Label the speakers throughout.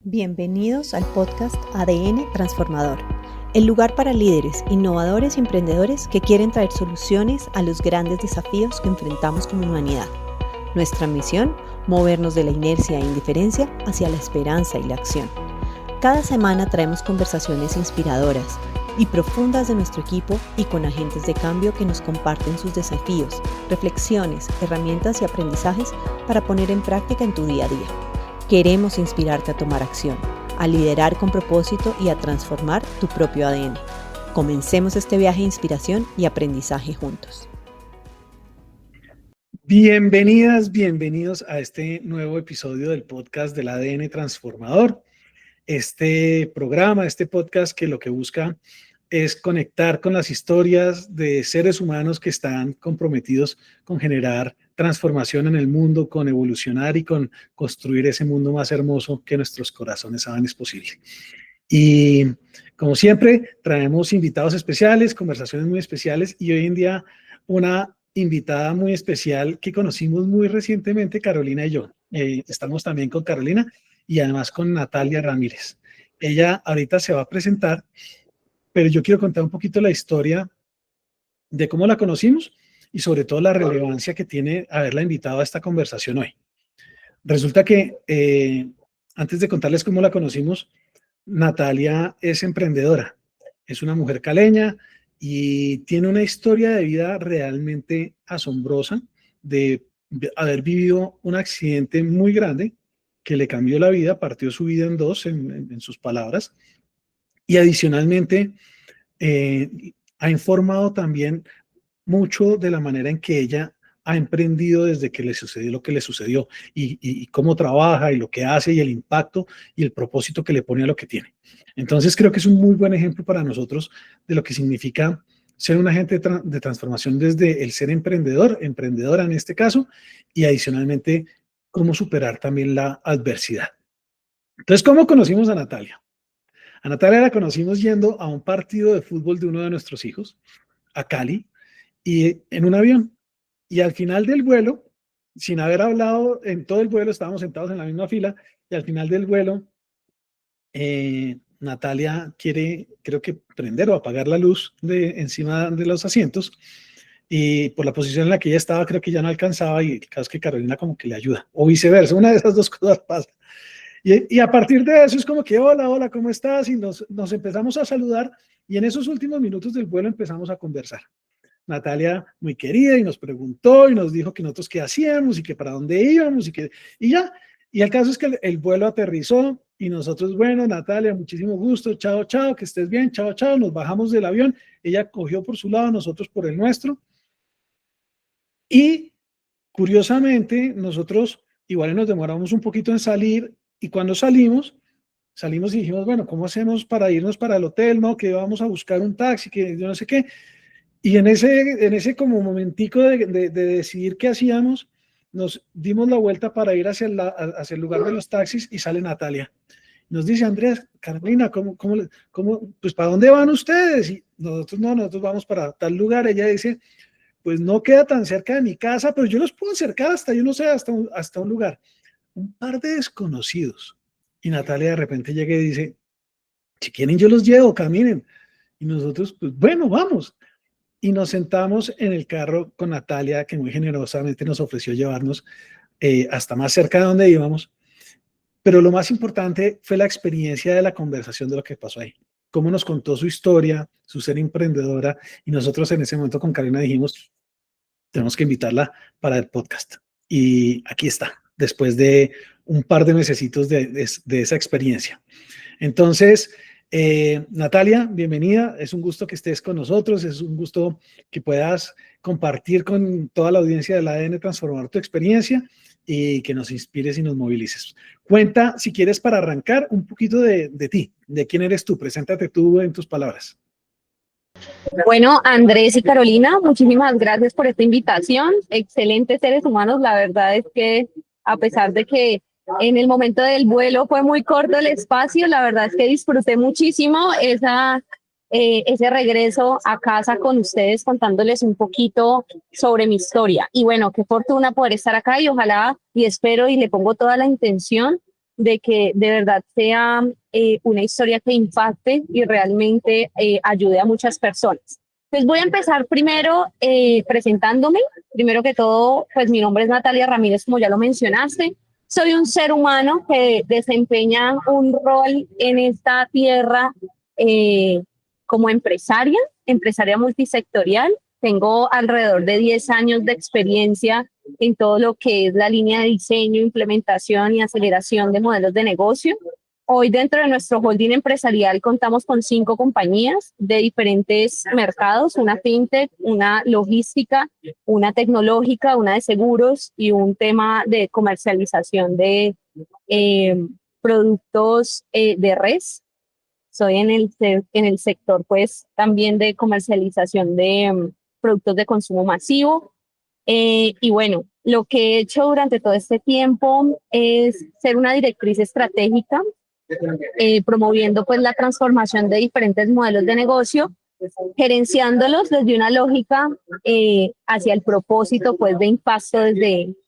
Speaker 1: Bienvenidos al podcast ADN Transformador, el lugar para líderes, innovadores y emprendedores que quieren traer soluciones a los grandes desafíos que enfrentamos como humanidad. Nuestra misión, movernos de la inercia e indiferencia hacia la esperanza y la acción. Cada semana traemos conversaciones inspiradoras y profundas de nuestro equipo y con agentes de cambio que nos comparten sus desafíos, reflexiones, herramientas y aprendizajes para poner en práctica en tu día a día. Queremos inspirarte a tomar acción, a liderar con propósito y a transformar tu propio ADN. Comencemos este viaje de inspiración y aprendizaje juntos.
Speaker 2: Bienvenidas, bienvenidos a este nuevo episodio del podcast del ADN Transformador. Este programa, este podcast que lo que busca es conectar con las historias de seres humanos que están comprometidos con generar transformación en el mundo, con evolucionar y con construir ese mundo más hermoso que nuestros corazones saben es posible. Y como siempre, traemos invitados especiales, conversaciones muy especiales y hoy en día una invitada muy especial que conocimos muy recientemente, Carolina y yo. Estamos también con Carolina y además con Natalia Ramírez. Ella ahorita se va a presentar, pero yo quiero contar un poquito la historia de cómo la conocimos y sobre todo la relevancia que tiene haberla invitado a esta conversación hoy. Resulta que antes de contarles cómo la conocimos, Natalia es emprendedora, es una mujer caleña y tiene una historia de vida realmente asombrosa de haber vivido un accidente muy grande que le cambió la vida, partió su vida en dos, en sus palabras, y adicionalmente ha informado también mucho de la manera en que ella ha emprendido desde que le sucedió lo que le sucedió y cómo trabaja y lo que hace y el impacto y el propósito que le pone a lo que tiene. Entonces creo que es un muy buen ejemplo para nosotros de lo que significa ser un agente de transformación desde el ser emprendedor, emprendedora en este caso, y adicionalmente cómo superar también la adversidad. Entonces, ¿cómo conocimos a Natalia? A Natalia la conocimos yendo a un partido de fútbol de uno de nuestros hijos, a Cali, y en un avión. Y al final del vuelo, sin haber hablado en todo el vuelo, estábamos sentados en la misma fila, y al final del vuelo, Natalia quiere, creo que prender o apagar la luz de encima de los asientos, y por la posición en la que ella estaba, creo que ya no alcanzaba, y el caso es que Carolina como que le ayuda, o viceversa, una de esas dos cosas pasa. Y a partir de eso es como que, hola, hola, ¿cómo estás? Y nos empezamos a saludar, y en esos últimos minutos del vuelo empezamos a conversar. Natalia, muy querida, y nos preguntó y nos dijo que nosotros qué hacíamos y que para dónde íbamos y ya. Y el caso es que el vuelo aterrizó y nosotros, bueno, Natalia, muchísimo gusto, chao, chao, que estés bien, chao, chao. Nos bajamos del avión, ella cogió por su lado, nosotros por el nuestro. Y curiosamente, nosotros igual nos demoramos un poquito en salir y cuando salimos y dijimos, bueno, ¿cómo hacemos para irnos para el hotel? No, que vamos a buscar un taxi, que yo no sé qué. Y en ese como momentico de decidir qué hacíamos, nos dimos la vuelta para ir hacia el lugar de los taxis y sale Natalia. Nos dice, Andrés, Carolina, pues ¿para dónde van ustedes? Y nosotros no, nosotros vamos para tal lugar. Ella dice, pues no queda tan cerca de mi casa, pero yo los puedo acercar hasta, yo no sé, hasta un lugar. Un par de desconocidos. Y Natalia de repente llega y dice, si quieren yo los llevo, caminen. Y nosotros, pues bueno, vamos. Y nos sentamos en el carro con Natalia, que muy generosamente nos ofreció llevarnos hasta más cerca de donde íbamos. Pero lo más importante fue la experiencia de la conversación de lo que pasó ahí. Cómo nos contó su historia, su ser emprendedora. Y nosotros en ese momento con Karina dijimos, tenemos que invitarla para el podcast. Y aquí está, después de un par de mesecitos de esa experiencia. Entonces, Natalia, bienvenida. Es un gusto que estés con nosotros. Es un gusto que puedas compartir con toda la audiencia del ADN Transformar tu experiencia y que nos inspires y nos movilices. Cuenta, si quieres, para arrancar, un poquito de ti, de quién eres tú. Preséntate tú en tus palabras.
Speaker 3: Bueno, Andrés y Carolina, muchísimas gracias por esta invitación. Excelentes seres humanos. La verdad es que a pesar de que en el momento del vuelo fue muy corto el espacio, la verdad es que disfruté muchísimo ese regreso a casa con ustedes contándoles un poquito sobre mi historia. Y bueno, qué fortuna poder estar acá y ojalá y espero y le pongo toda la intención de que de verdad sea una historia que impacte y realmente ayude a muchas personas. Pues voy a empezar primero presentándome. Primero que todo, pues mi nombre es Natalia Ramírez, como ya lo mencionaste. Soy un ser humano que desempeña un rol en esta tierra como empresaria multisectorial. Tengo alrededor de 10 años de experiencia en todo lo que es la línea de diseño, implementación y aceleración de modelos de negocio. Hoy dentro de nuestro holding empresarial contamos con 5 compañías de diferentes mercados, una fintech, una logística, una tecnológica, una de seguros y un tema de comercialización de productos de res. Soy en el sector pues también de comercialización de productos de consumo masivo. Y bueno, lo que he hecho durante todo este tiempo es ser una directriz estratégica, promoviendo pues la transformación de diferentes modelos de negocio, gerenciándolos desde una lógica hacia el propósito pues de impacto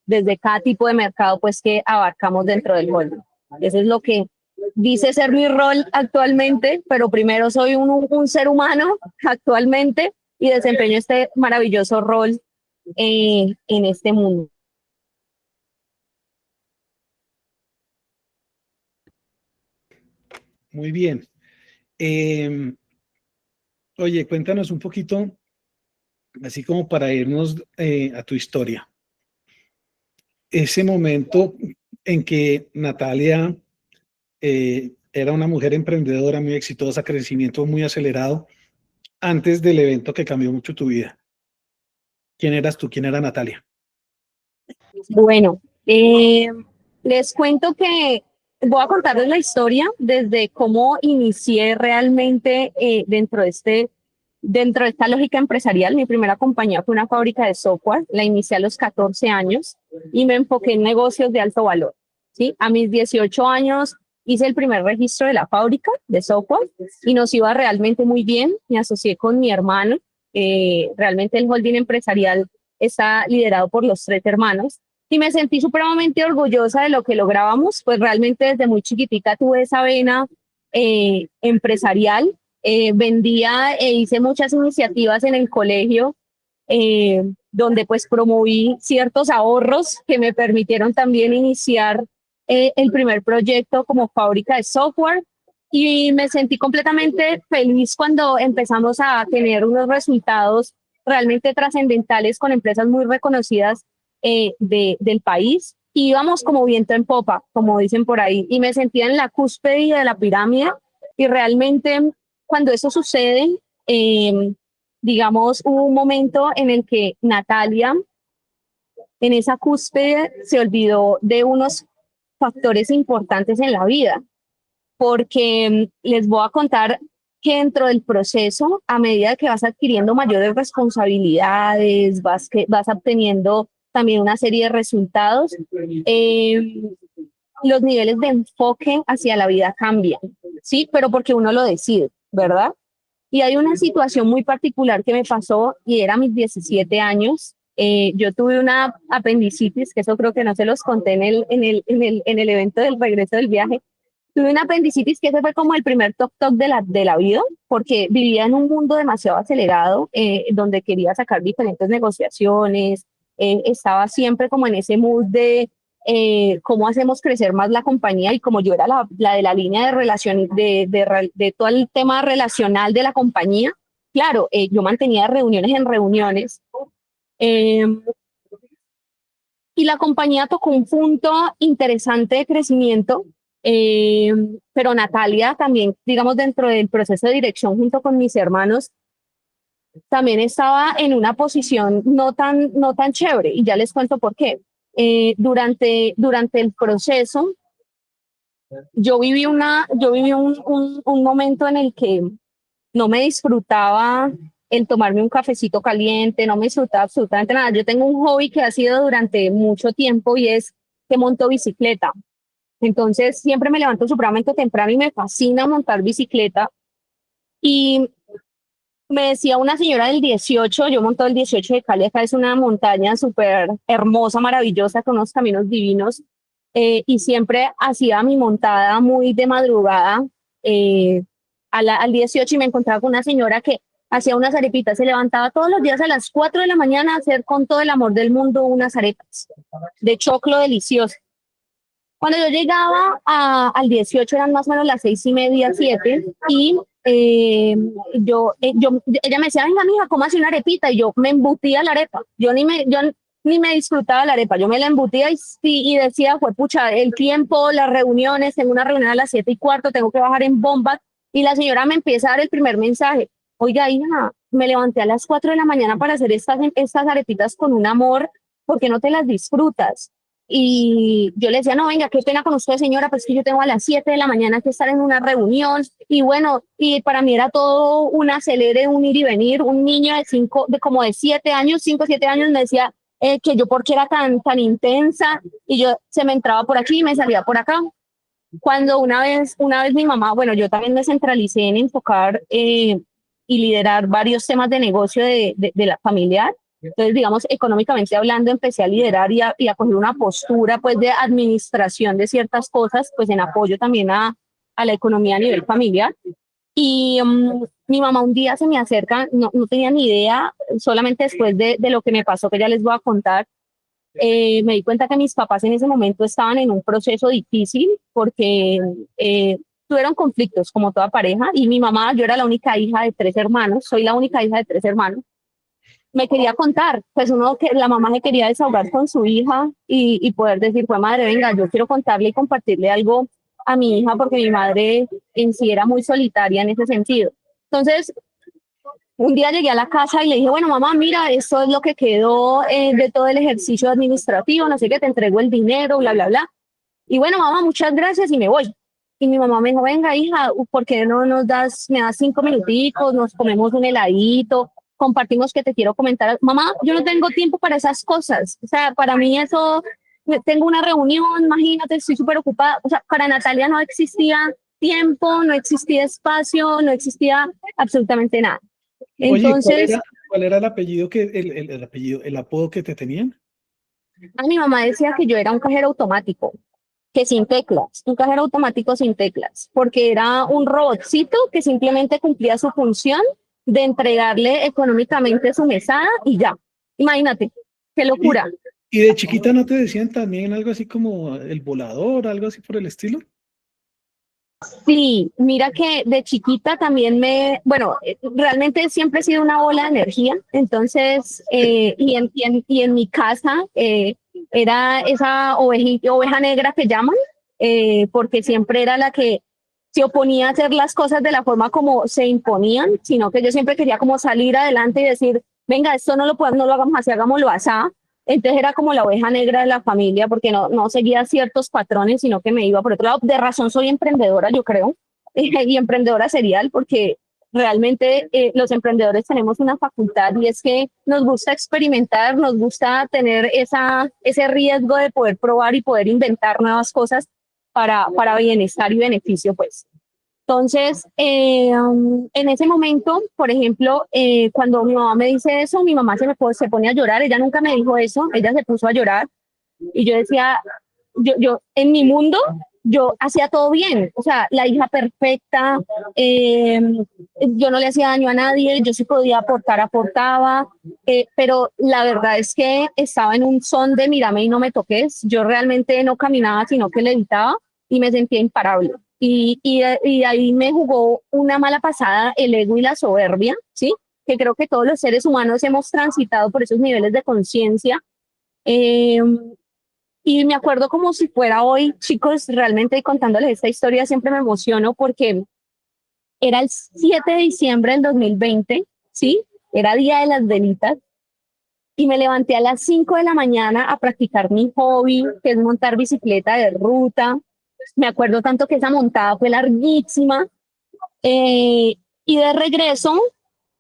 Speaker 3: desde cada tipo de mercado pues que abarcamos dentro del holding. Eso es lo que dice ser mi rol actualmente, pero primero soy un ser humano actualmente y desempeño este maravilloso rol en este mundo.
Speaker 2: Muy bien. Oye, cuéntanos un poquito, así como para irnos a tu historia. Ese momento en que Natalia era una mujer emprendedora muy exitosa, crecimiento muy acelerado, antes del evento que cambió mucho tu vida. ¿Quién eras tú? ¿Quién era Natalia?
Speaker 3: Bueno, les cuento que voy a contarles la historia desde cómo inicié realmente dentro de esta lógica empresarial. Mi primera compañía fue una fábrica de software, la inicié a los 14 años y me enfoqué en negocios de alto valor. ¿Sí? A mis 18 años hice el primer registro de la fábrica de software y nos iba realmente muy bien. Me asocié con mi hermano. Realmente el holding empresarial está liderado por los 3 hermanos. Y me sentí supremamente orgullosa de lo que lográbamos, pues realmente desde muy chiquitica tuve esa vena empresarial, vendía e hice muchas iniciativas en el colegio, donde pues promoví ciertos ahorros que me permitieron también iniciar el primer proyecto como fábrica de software. Y me sentí completamente feliz cuando empezamos a tener unos resultados realmente trascendentales con empresas muy reconocidas del país. Y íbamos como viento en popa, como dicen por ahí, y me sentía en la cúspide de la pirámide. Y realmente cuando eso sucede, digamos, hubo un momento en el que Natalia, en esa cúspide, se olvidó de unos factores importantes en la vida, porque les voy a contar que dentro del proceso, a medida que vas adquiriendo mayores responsabilidades, vas obteniendo también una serie de resultados, los niveles de enfoque hacia la vida cambian, ¿sí? Pero porque uno lo decide, ¿verdad? Y hay una situación muy particular que me pasó y era a mis 17 años. Yo tuve una apendicitis, que eso creo que no se los conté en el evento del regreso del viaje. Tuve una apendicitis que ese fue como el primer toc de la vida, porque vivía en un mundo demasiado acelerado, donde quería sacar diferentes negociaciones, estaba siempre como en ese mood de cómo hacemos crecer más la compañía, y como yo era la de la línea de relación, de todo el tema relacional de la compañía, claro, yo mantenía reuniones en reuniones, eh, y la compañía tocó un punto interesante de crecimiento, eh, pero Natalia también, digamos, dentro del proceso de dirección junto con mis hermanos, también estaba en una posición no tan chévere, y ya les cuento por qué. Durante el proceso, yo viví un momento en el que no me disfrutaba el tomarme un cafecito caliente, no me disfrutaba absolutamente nada. Yo tengo un hobby que ha sido durante mucho tiempo y es que monto bicicleta. Entonces siempre me levanto supremamente temprano y me fascina montar bicicleta. Y me decía una señora del 18, yo monto el 18 de Cali, acá es una montaña súper hermosa, maravillosa, con unos caminos divinos. y siempre hacía mi montada muy de madrugada al 18 y me encontraba con una señora que hacía unas arepitas, se levantaba todos los días a las 4 de la mañana a hacer con todo el amor del mundo unas arepas de choclo delicioso. Cuando yo llegaba al 18 eran más o menos las 6:30, 7, y ella me decía, venga, mija, ¿cómo hace una arepita? Y yo me embutía la arepa. Yo ni me disfrutaba la arepa, yo me la embutía y decía, pues pucha, el tiempo, las reuniones, tengo una reunión a las 7:15, tengo que bajar en bomba. Y la señora me empieza a dar el primer mensaje. Oiga, hija, me levanté a las 4 de la mañana para hacer estas arepitas con un amor, ¿por qué no te las disfrutas? Y yo le decía, no, venga, qué pena con usted, señora, pues que yo tengo a las 7 de la mañana que estar en una reunión. Y bueno, y para mí era todo un acelere, un ir y venir. Un niño como de 7 años, 5 o 7 años, me decía que yo porque era tan intensa, y yo se me entraba por aquí y me salía por acá. Cuando una vez mi mamá, bueno, yo también me centralicé en enfocar y liderar varios temas de negocio de la familiar. Entonces, digamos, económicamente hablando, empecé a liderar y a coger una postura, pues, de administración de ciertas cosas, pues, en apoyo también a la economía a nivel familiar. Y mi mamá un día se me acerca, no tenía ni idea, solamente después de lo que me pasó, que ya les voy a contar, me di cuenta que mis papás en ese momento estaban en un proceso difícil porque tuvieron conflictos como toda pareja, y mi mamá, yo era la única hija de 3 hermanos, soy la única hija de 3 hermanos, me quería contar, pues la mamá se quería desahogar con su hija y poder decir, pues madre, venga, yo quiero contarle y compartirle algo a mi hija, porque mi madre en sí era muy solitaria en ese sentido. Entonces, un día llegué a la casa y le dije, bueno, mamá, mira, esto es lo que quedó de todo el ejercicio administrativo, no sé qué, te entrego el dinero, bla, bla, bla. Y bueno, mamá, muchas gracias y me voy. Y mi mamá me dijo, venga, hija, ¿por qué no me das 5 minuticos, nos comemos un heladito, compartimos que te quiero comentar? Mamá, yo no tengo tiempo para esas cosas. O sea, para mí eso, tengo una reunión, imagínate, estoy súper ocupada. O sea, para Natalia no existía tiempo, no existía espacio, no existía absolutamente nada.
Speaker 2: Oye,
Speaker 3: Entonces,
Speaker 2: cuál era el apellido el apellido, el apodo que te tenían?
Speaker 3: a mi mamá decía que yo era un cajero automático, que sin teclas, un cajero automático sin teclas, porque era un robotcito que simplemente cumplía su función de entregarle económicamente su mesada y ya. Imagínate, qué
Speaker 2: ¿Y,
Speaker 3: locura.
Speaker 2: y de chiquita no te decían también algo así como el volador, algo así por el estilo?
Speaker 3: Sí, mira que de chiquita también bueno, realmente siempre he sido una bola de energía, entonces, y en mi casa era esa oveja negra que llaman, porque siempre era la que se oponía a hacer las cosas de la forma como se imponían, sino que yo siempre quería como salir adelante y decir, venga, esto no lo hagamos así, hagámoslo así. Entonces era como la oveja negra de la familia, porque no seguía ciertos patrones, sino que me iba por otro lado. De razón soy emprendedora, yo creo, y emprendedora serial, porque realmente los emprendedores tenemos una facultad, y es que nos gusta experimentar, nos gusta tener ese riesgo de poder probar y poder inventar nuevas cosas para bienestar y beneficio, pues. Entonces, en ese momento, por ejemplo, cuando mi mamá me dice eso, mi mamá se pone a llorar. Ella nunca me dijo eso, ella se puso a llorar, y yo decía, yo en mi mundo, yo hacía todo bien, o sea, la hija perfecta, yo no le hacía daño a nadie, yo sí podía aportar, aportaba, pero la verdad es que estaba en un son de mírame y no me toques. Yo realmente no caminaba, sino que levitaba y me sentía imparable. Y ahí me jugó una mala pasada el ego y la soberbia, ¿sí? Que creo que todos los seres humanos hemos transitado por esos niveles de conciencia. Eh, y me acuerdo como si fuera hoy, chicos, realmente contándoles esta historia siempre me emociono, porque era el 7 de diciembre del 2020, ¿sí? Era Día de las Velitas, y me levanté a las 5 de la mañana a practicar mi hobby, que es montar bicicleta de ruta. Me acuerdo tanto que esa montada fue larguísima. Y de regreso,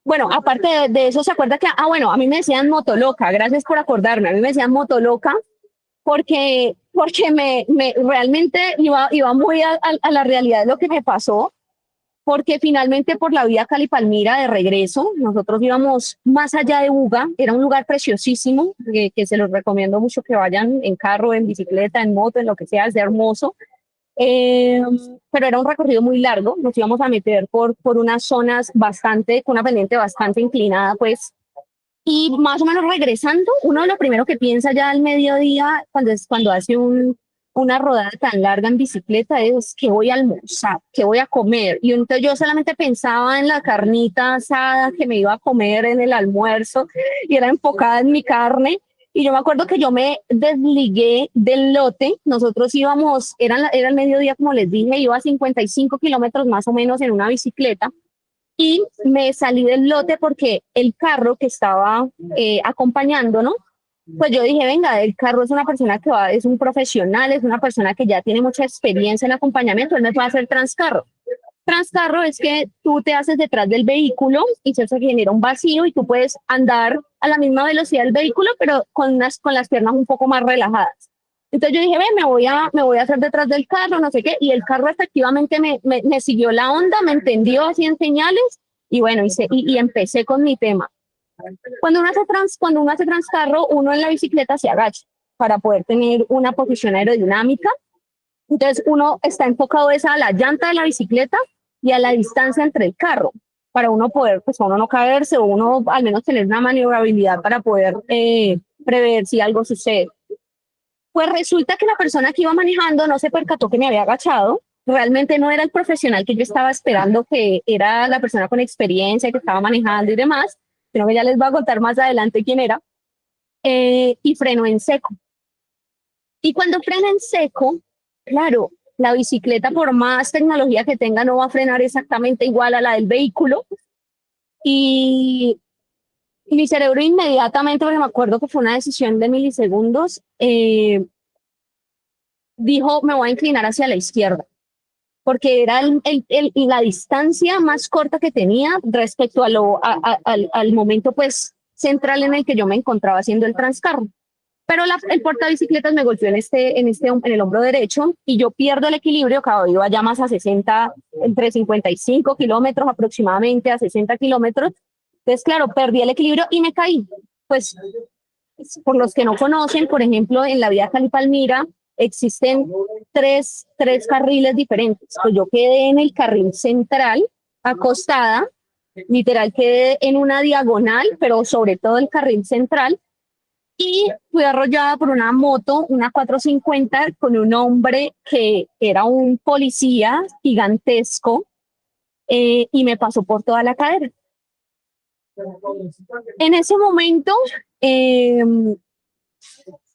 Speaker 3: bueno, aparte de eso, se acuerda que, bueno, a mí me decían motoloca, gracias por acordarme, a mí me decían motoloca porque realmente iba muy a la realidad de lo que me pasó. porque finalmente por la vía Cali-Palmira de regreso, nosotros íbamos más allá de Buga, era un lugar preciosísimo, que se los recomiendo mucho que vayan en carro, en bicicleta, en moto, en lo que sea, es hermoso. Pero era un recorrido muy largo, nos íbamos a meter por unas zonas bastante, con una pendiente bastante inclinada, pues, y más o menos regresando, uno de lo primero que piensa ya al mediodía, cuando hace una rodada tan larga en bicicleta, es que voy a almorzar, que voy a comer. Y entonces yo solamente pensaba en la carnita asada que me iba a comer en el almuerzo y era enfocada en mi carne. Y yo me acuerdo que yo me desligué del lote. Nosotros íbamos, era el mediodía, como les dije, iba a 55 kilómetros más o menos en una bicicleta. Y me salí del lote porque el carro que estaba acompañando, ¿no? Pues yo dije, venga, el carro es una persona que va, es un profesional, es una persona que ya tiene mucha experiencia en acompañamiento, él me puede hacer transcarro. Transcarro es que tú te haces detrás del vehículo y se genera un vacío y tú puedes andar a la misma velocidad del vehículo, pero con las piernas un poco más relajadas. Entonces yo dije, ve, me voy a hacer detrás del carro, no sé qué, y el carro efectivamente me siguió la onda, me entendió así en señales, y bueno, y empecé con mi tema. Cuando uno hace transcarro, uno en la bicicleta se agacha para poder tener una posición aerodinámica. Entonces uno está enfocado a la llanta de la bicicleta y a la distancia entre el carro, para uno poder, pues uno no caerse o uno al menos tener una maniobrabilidad para poder prever si algo sucede. Pues resulta que la persona que iba manejando no se percató que me había agachado. Realmente no era el profesional que yo estaba esperando, que era la persona con experiencia que estaba manejando y demás, sino que ya les voy a contar más adelante quién era. Y frenó en seco. Y cuando frena en seco, claro, la bicicleta, por más tecnología que tenga, no va a frenar exactamente igual a la del vehículo. Y mi cerebro inmediatamente, porque me acuerdo que fue una decisión de milisegundos, dijo, me voy a inclinar hacia la izquierda, porque era la distancia más corta que tenía respecto al momento pues central en el que yo me encontraba haciendo el transcarro. Pero el portabicicletas me golpeó en el hombro derecho y yo pierdo el equilibrio, cada iba ya más a 60, entre 55 kilómetros aproximadamente a 60 kilómetros. Entonces, claro, perdí el equilibrio y me caí. Pues, por los que no conocen, por ejemplo, en la vía Cali-Palmira existen tres carriles diferentes. Pues yo quedé en el carril central, acostada, literal quedé en una diagonal, pero sobre todo el carril central, y fui arrollada por una moto, una 450, con un hombre que era un policía gigantesco, y me pasó por toda la cadera. En ese momento eh,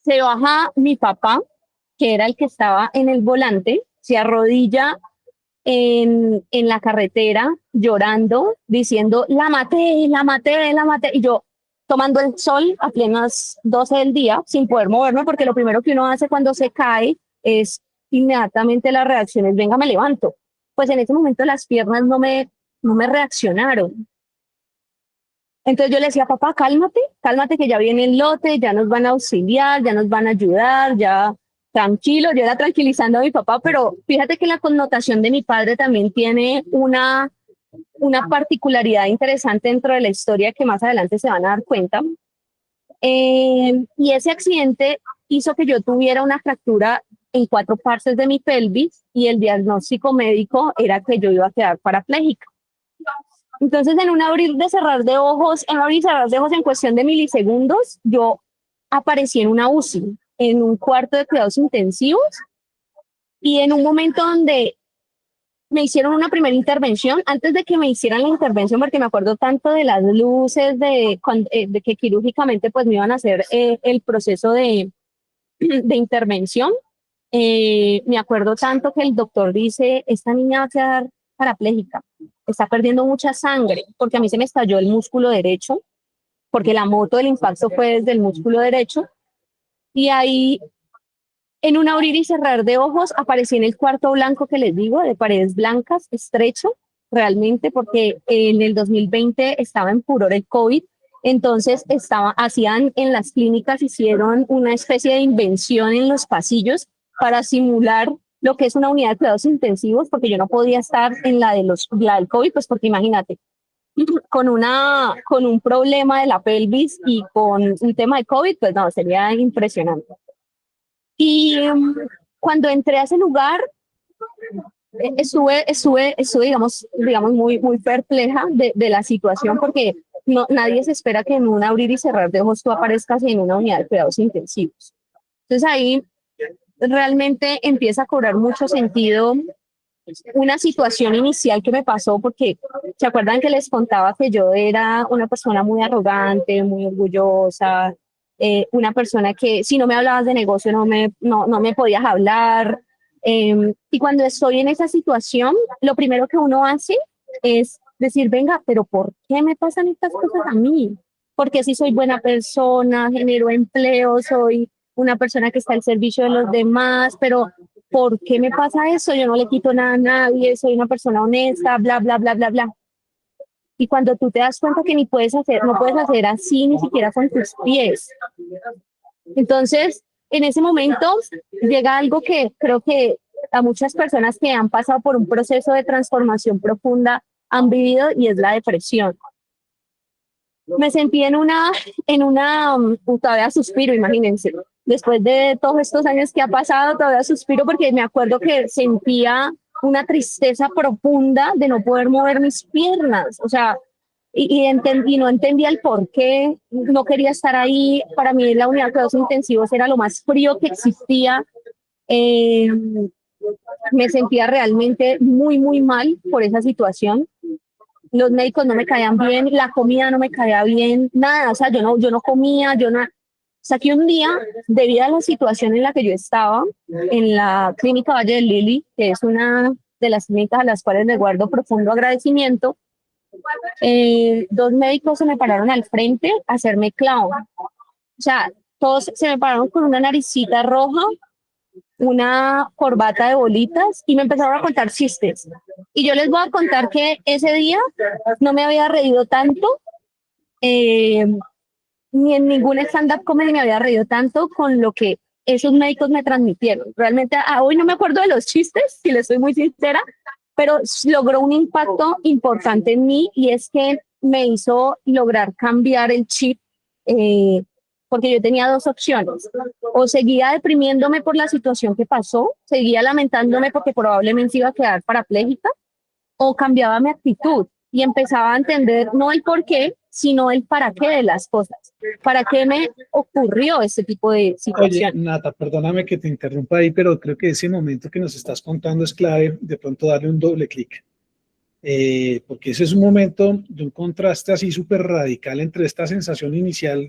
Speaker 3: se baja mi papá, que era el que estaba en el volante, se arrodilla en la carretera llorando, diciendo, la maté, la maté, la maté. Y yo tomando el sol a plenas 12 del día, sin poder moverme, porque lo primero que uno hace cuando se cae es inmediatamente la reacción es, venga, me levanto. Pues en ese momento las piernas no me reaccionaron. Entonces yo le decía, papá, cálmate, cálmate que ya viene el lote, ya nos van a auxiliar, ya nos van a ayudar, ya tranquilo. Yo era tranquilizando a mi papá, pero fíjate que la connotación de mi padre también tiene una particularidad interesante dentro de la historia que más adelante se van a dar cuenta. Y ese accidente hizo que yo tuviera una fractura en 4 partes de mi pelvis y el diagnóstico médico era que yo iba a quedar parapléjica. Entonces, en un abrir y cerrar de ojos, en cuestión de milisegundos, yo aparecí en una UCI, en un cuarto de cuidados intensivos, y en un momento donde me hicieron una primera intervención, antes de que me hicieran la intervención, porque me acuerdo tanto de las luces, de que quirúrgicamente pues me iban a hacer el proceso de intervención. Me acuerdo tanto que el doctor dice, esta niña va a quedar parapléjica, está perdiendo mucha sangre, porque a mí se me estalló el músculo derecho, porque la moto del impacto fue desde el músculo derecho, y ahí en un abrir y cerrar de ojos aparecí en el cuarto blanco que les digo, de paredes blancas, estrecho, realmente, porque en el 2020 estaba en furor el COVID, entonces hacían en las clínicas, hicieron una especie de invención en los pasillos para simular lo que es una unidad de cuidados intensivos, porque yo no podía estar en la del COVID, pues porque imagínate, con un problema de la pelvis y con un tema de COVID, pues no, sería impresionante. Y cuando entré a ese lugar, estuve digamos muy perpleja de la situación, porque no, nadie se espera que en un abrir y cerrar de ojos tú aparezcas en una unidad de cuidados intensivos. Entonces ahí realmente empieza a cobrar mucho sentido una situación inicial que me pasó, porque se acuerdan que les contaba que yo era una persona muy arrogante, muy orgullosa, una persona que si no me hablabas de negocio no me podías hablar. Y cuando estoy en esa situación, lo primero que uno hace es decir, venga, pero ¿por qué me pasan estas cosas a mí? Porque si soy buena persona, genero empleo, soy una persona que está al servicio de los demás, pero ¿por qué me pasa eso? Yo no le quito nada a nadie, soy una persona honesta, bla, bla, bla, bla, bla. Y cuando tú te das cuenta que no puedes hacer así ni siquiera con tus pies. Entonces, en ese momento llega algo que creo que a muchas personas que han pasado por un proceso de transformación profunda han vivido, y es la depresión. Me sentí todavía suspiro, imagínense, después de todos estos años que ha pasado, todavía suspiro porque me acuerdo que sentía una tristeza profunda de no poder mover mis piernas, o sea, y no entendía el por qué, no quería estar ahí. Para mí la unidad de cuidados intensivos era lo más frío que existía. Me sentía realmente muy mal por esa situación. Los médicos no me caían bien, la comida no me caía bien, nada, o sea, yo no comía, o sea, que un día, debido a la situación en la que yo estaba, en la clínica Valle del Lili, que es una de las clínicas a las cuales le guardo profundo agradecimiento, dos médicos se me pararon al frente a hacerme clown. O sea, todos se me pararon con una naricita roja, una corbata de bolitas, y me empezaron a contar chistes. Y yo les voy a contar que ese día no me había reído tanto, ni en ningún stand-up comedy me había reído tanto con lo que esos médicos me transmitieron. Realmente hoy no me acuerdo de los chistes, si les soy muy sincera, pero logró un impacto importante en mí, y es que me hizo lograr cambiar el chip, porque yo tenía dos opciones: o seguía deprimiéndome por la situación que pasó, seguía lamentándome porque probablemente iba a quedar parapléjica, o cambiaba mi actitud y empezaba a entender no el por qué, sino el para qué de las cosas. ¿Para qué me ocurrió este tipo de situación?
Speaker 2: Oye, Nata, perdóname que te interrumpa ahí, pero creo que ese momento que nos estás contando es clave, de pronto darle un doble clic, porque ese es un momento de un contraste así súper radical entre esta sensación inicial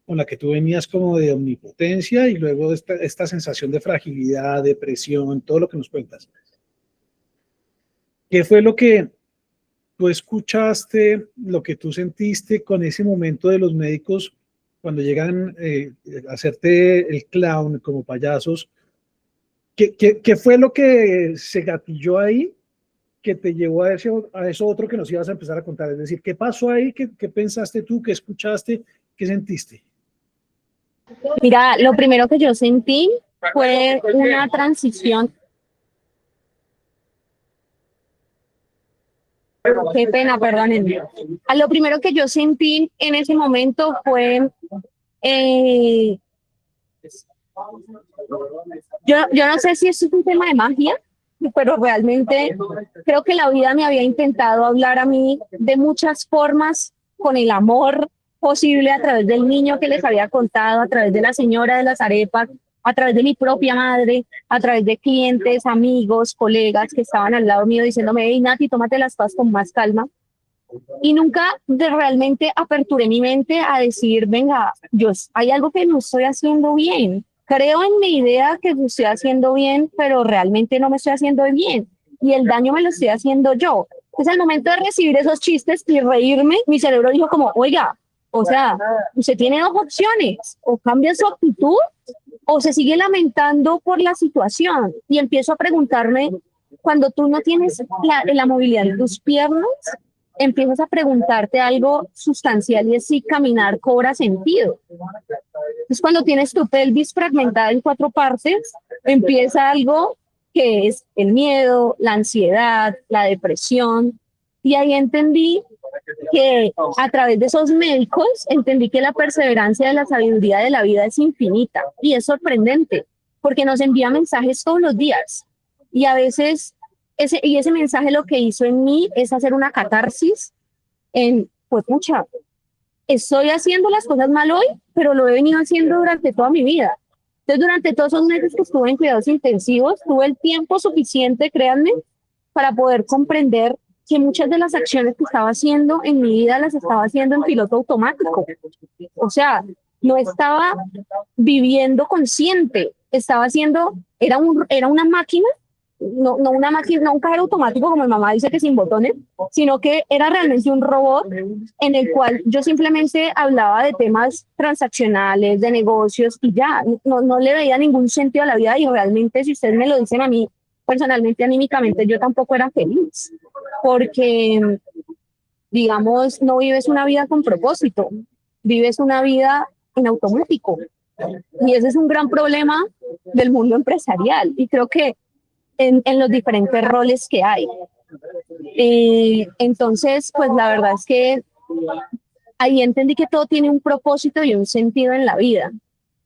Speaker 2: con la que tú venías como de omnipotencia, y luego esta sensación de fragilidad, depresión, todo lo que nos cuentas. ¿Qué fue lo que tú escuchaste, lo que tú sentiste con ese momento de los médicos cuando llegan a hacerte el clown como payasos? ¿Qué fue lo que se gatilló ahí que te llevó a eso otro que nos ibas a empezar a contar? Es decir, ¿qué pasó ahí? ¿Qué pensaste tú? ¿Qué escuchaste? ¿Qué sentiste?
Speaker 3: Mira, lo primero que yo sentí fue una transición. Qué pena, perdónenme. Lo primero que yo sentí en ese momento fue, eh, yo no sé si esto es un tema de magia, pero realmente creo que la vida me había intentado hablar a mí de muchas formas, con el amor posible, a través del niño que les había contado, a través de la señora de las arepas, a través de mi propia madre, a través de clientes, amigos, colegas que estaban al lado mío diciéndome: hey, Nati, tómate las cosas con más calma. Y nunca realmente aperturé mi mente a decir, venga, hay algo que no estoy haciendo bien. Creo en mi idea que lo estoy haciendo bien, pero realmente no me estoy haciendo bien. Y el daño me lo estoy haciendo yo. Entonces, al momento de recibir esos chistes y reírme, mi cerebro dijo como, oiga, o sea, usted tiene dos opciones: o cambia su actitud o se sigue lamentando por la situación. Y empiezo a preguntarme, cuando tú no tienes la movilidad de tus piernas, empiezas a preguntarte algo sustancial, y es si caminar cobra sentido. Entonces, cuando tienes tu pelvis fragmentada en 4 partes, empieza algo que es el miedo, la ansiedad, la depresión. Y ahí entendí que a través de esos médicos, entendí que la perseverancia de la sabiduría de la vida es infinita y es sorprendente porque nos envía mensajes todos los días. Y a veces ese mensaje lo que hizo en mí es hacer una catarsis en, pues pucha, estoy haciendo las cosas mal hoy, pero lo he venido haciendo durante toda mi vida. Entonces, durante todos esos meses que estuve en cuidados intensivos, tuve el tiempo suficiente, créanme, para poder comprender que muchas de las acciones que estaba haciendo en mi vida las estaba haciendo en piloto automático. O sea, no estaba viviendo consciente, estaba haciendo, era una máquina, no una máquina, no un cajero automático como mi mamá dice que sin botones, sino que era realmente un robot en el cual yo simplemente hablaba de temas transaccionales, de negocios y ya, no le veía ningún sentido a la vida y realmente si ustedes me lo dicen a mí, personalmente, anímicamente, yo tampoco era feliz porque, digamos, no vives una vida con propósito, vives una vida en automático. Y ese es un gran problema del mundo empresarial y creo que en los diferentes roles que hay. Entonces, pues la verdad es que ahí entendí que todo tiene un propósito y un sentido en la vida.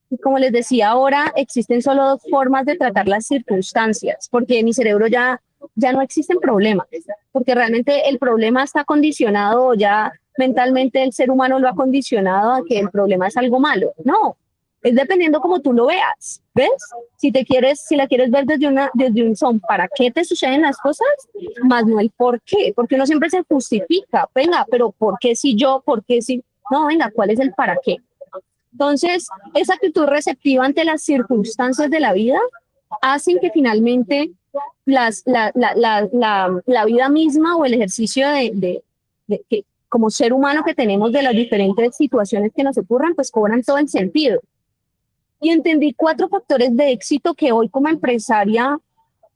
Speaker 3: Y como les decía ahora, existen solo dos formas de tratar las circunstancias, porque en mi cerebro ya no existen problemas, porque realmente el problema está condicionado, ya mentalmente el ser humano lo ha condicionado a que el problema es algo malo. No, es dependiendo como tú lo veas, ¿ves? Si la quieres ver desde un son, ¿para qué te suceden las cosas? Más no el por qué, porque uno siempre se justifica, venga, pero ¿por qué si yo? ¿Por qué si? No, venga, ¿cuál es el para qué? Entonces, esa actitud receptiva ante las circunstancias de la vida hacen que finalmente la vida misma o el ejercicio de que como ser humano que tenemos de las diferentes situaciones que nos ocurran, pues cobran todo el sentido. Y entendí 4 factores de éxito que hoy como empresaria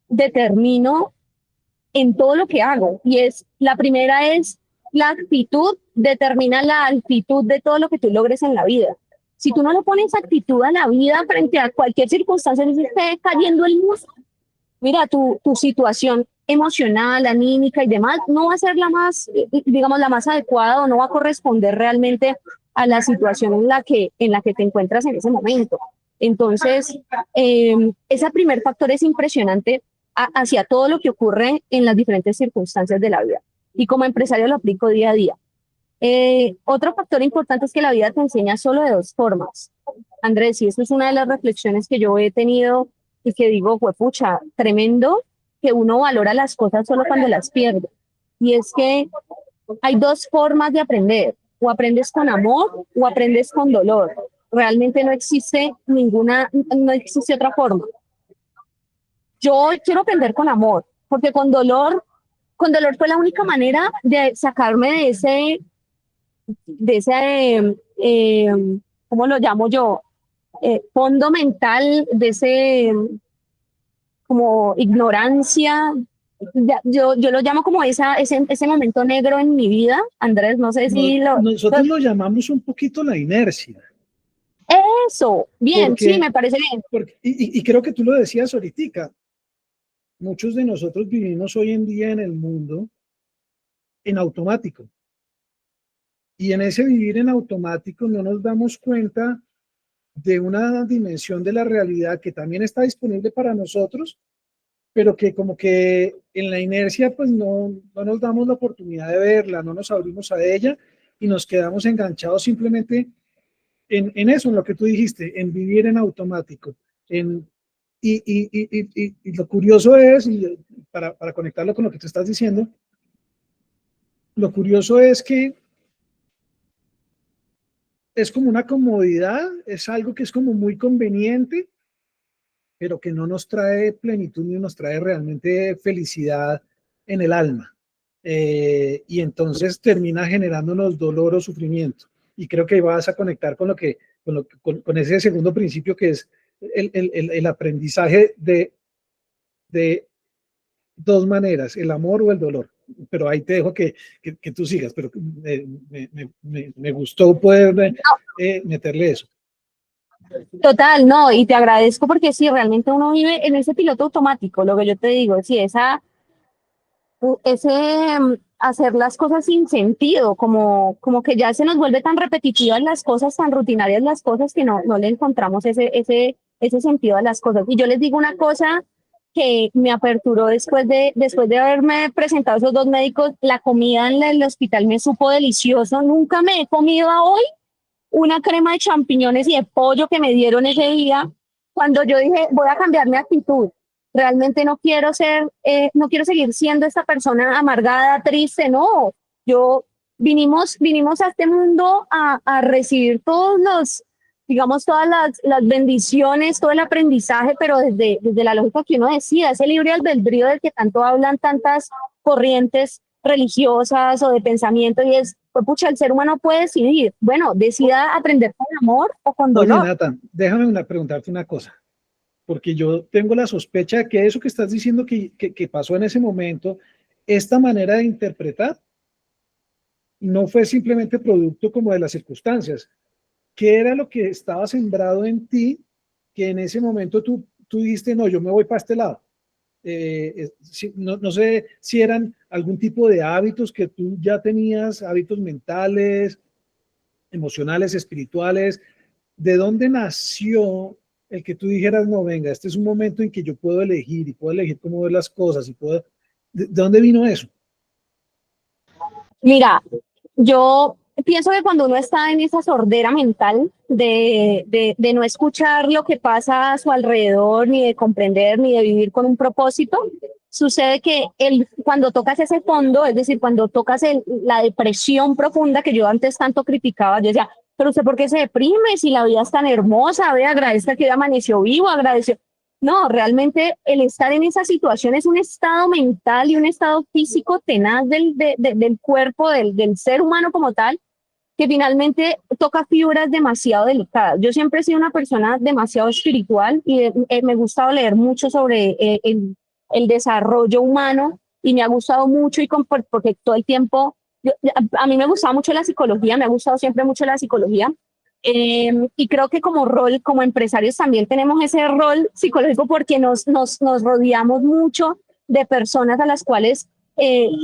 Speaker 3: determino en todo lo que hago. Y la primera es la actitud, determina la altitud de todo lo que tú logres en la vida. Si tú no le pones actitud a la vida frente a cualquier circunstancia, se esté cayendo el mundo, mira, tu situación emocional, anímica y demás no va a ser la más, digamos, la más adecuada o no va a corresponder realmente a la situación en la que te encuentras en ese momento. Entonces, ese primer factor es impresionante hacia todo lo que ocurre en las diferentes circunstancias de la vida. Y como empresario lo aplico día a día. Otro factor importante es que la vida te enseña solo de 2 formas. Andrés, y eso es una de las reflexiones que yo he tenido y que digo, pucha, tremendo que uno valora las cosas solo cuando las pierde. Y es que hay 2 formas de aprender, o aprendes con amor o aprendes con dolor. Realmente no existe otra forma. Yo quiero aprender con amor, porque con dolor fue la única manera de sacarme de ese ¿cómo lo llamo yo? Fondo mental, de ese como ignorancia. Yo lo llamo como ese momento negro en mi vida, Andrés, no sé si
Speaker 2: nosotros lo llamamos un poquito la inercia.
Speaker 3: Eso, bien, sí, me parece bien.
Speaker 2: Y creo que tú lo decías ahorita, muchos de nosotros vivimos hoy en día en el mundo en automático. Y en ese vivir en automático no nos damos cuenta de una dimensión de la realidad que también está disponible para nosotros, pero que como que en la inercia pues no nos damos la oportunidad de verla, no nos abrimos a ella y nos quedamos enganchados simplemente en eso, en lo que tú dijiste, en vivir en automático. Y lo curioso es, y para conectarlo con lo que tú estás diciendo, lo curioso es que es como una comodidad, es algo que es como muy conveniente, pero que no nos trae plenitud ni nos trae realmente felicidad en el alma. Y entonces termina generándonos dolor o sufrimiento. Y creo que vas a conectar con con ese segundo principio, que es el aprendizaje de 2 maneras, el amor o el dolor. Pero ahí te dejo que tú sigas, pero me gustó poder meterle eso.
Speaker 3: Total, no, y te agradezco porque sí, realmente uno vive en ese piloto automático, lo que yo te digo, sí, hacer las cosas sin sentido, como que ya se nos vuelve tan repetitivas las cosas, tan rutinarias las cosas, que no le encontramos ese sentido a las cosas. Y yo les digo una cosa que me aperturó después de haberme presentado esos dos médicos: la comida en el hospital me supo delicioso, nunca me he comido a hoy una crema de champiñones y de pollo que me dieron ese día, cuando yo dije, voy a cambiar mi actitud. Realmente no quiero seguir siendo esta persona amargada, triste, no. Yo vinimos a este mundo a recibir digamos, todas las bendiciones, todo el aprendizaje, pero desde la lógica que uno decida, ese libre albedrío del que tanto hablan tantas corrientes religiosas o de pensamiento, y es, pues pucha, el ser humano puede decidir. Bueno, decida aprender con amor o con
Speaker 2: Oye,
Speaker 3: dolor.
Speaker 2: Nathan, déjame preguntarte una cosa, porque yo tengo la sospecha de que eso que estás diciendo que pasó en ese momento, esta manera de interpretar, no fue simplemente producto como de las circunstancias. ¿Qué era lo que estaba sembrado en ti que en ese momento tú dijiste, no, yo me voy para este lado? No sé si eran algún tipo de hábitos que tú ya tenías, hábitos mentales, emocionales, espirituales. ¿De dónde nació el que tú dijeras, no, venga, este es un momento en que yo puedo elegir y puedo elegir cómo ver las cosas y puedo... ¿De dónde vino eso?
Speaker 3: Mira, yo pienso que cuando uno está en esa sordera mental de no escuchar lo que pasa a su alrededor, ni de comprender, ni de vivir con un propósito, sucede que cuando tocas ese fondo, es decir, cuando tocas la depresión profunda que yo antes tanto criticaba, yo decía, pero usted ¿por qué se deprime si la vida es tan hermosa? Ve, agradezca que hoy amaneció vivo, agradeció. No, realmente el estar en esa situación es un estado mental y un estado físico tenaz del cuerpo, del ser humano como tal, que finalmente toca fibras demasiado delicadas. Yo siempre he sido una persona demasiado espiritual y me ha gustado leer mucho sobre el desarrollo humano, y me ha gustado mucho porque todo el tiempo, a mí me gustaba mucho la psicología, me ha gustado siempre mucho la psicología. Y creo que como rol, como empresarios también tenemos ese rol psicológico, porque nos rodeamos mucho de personas a las cuales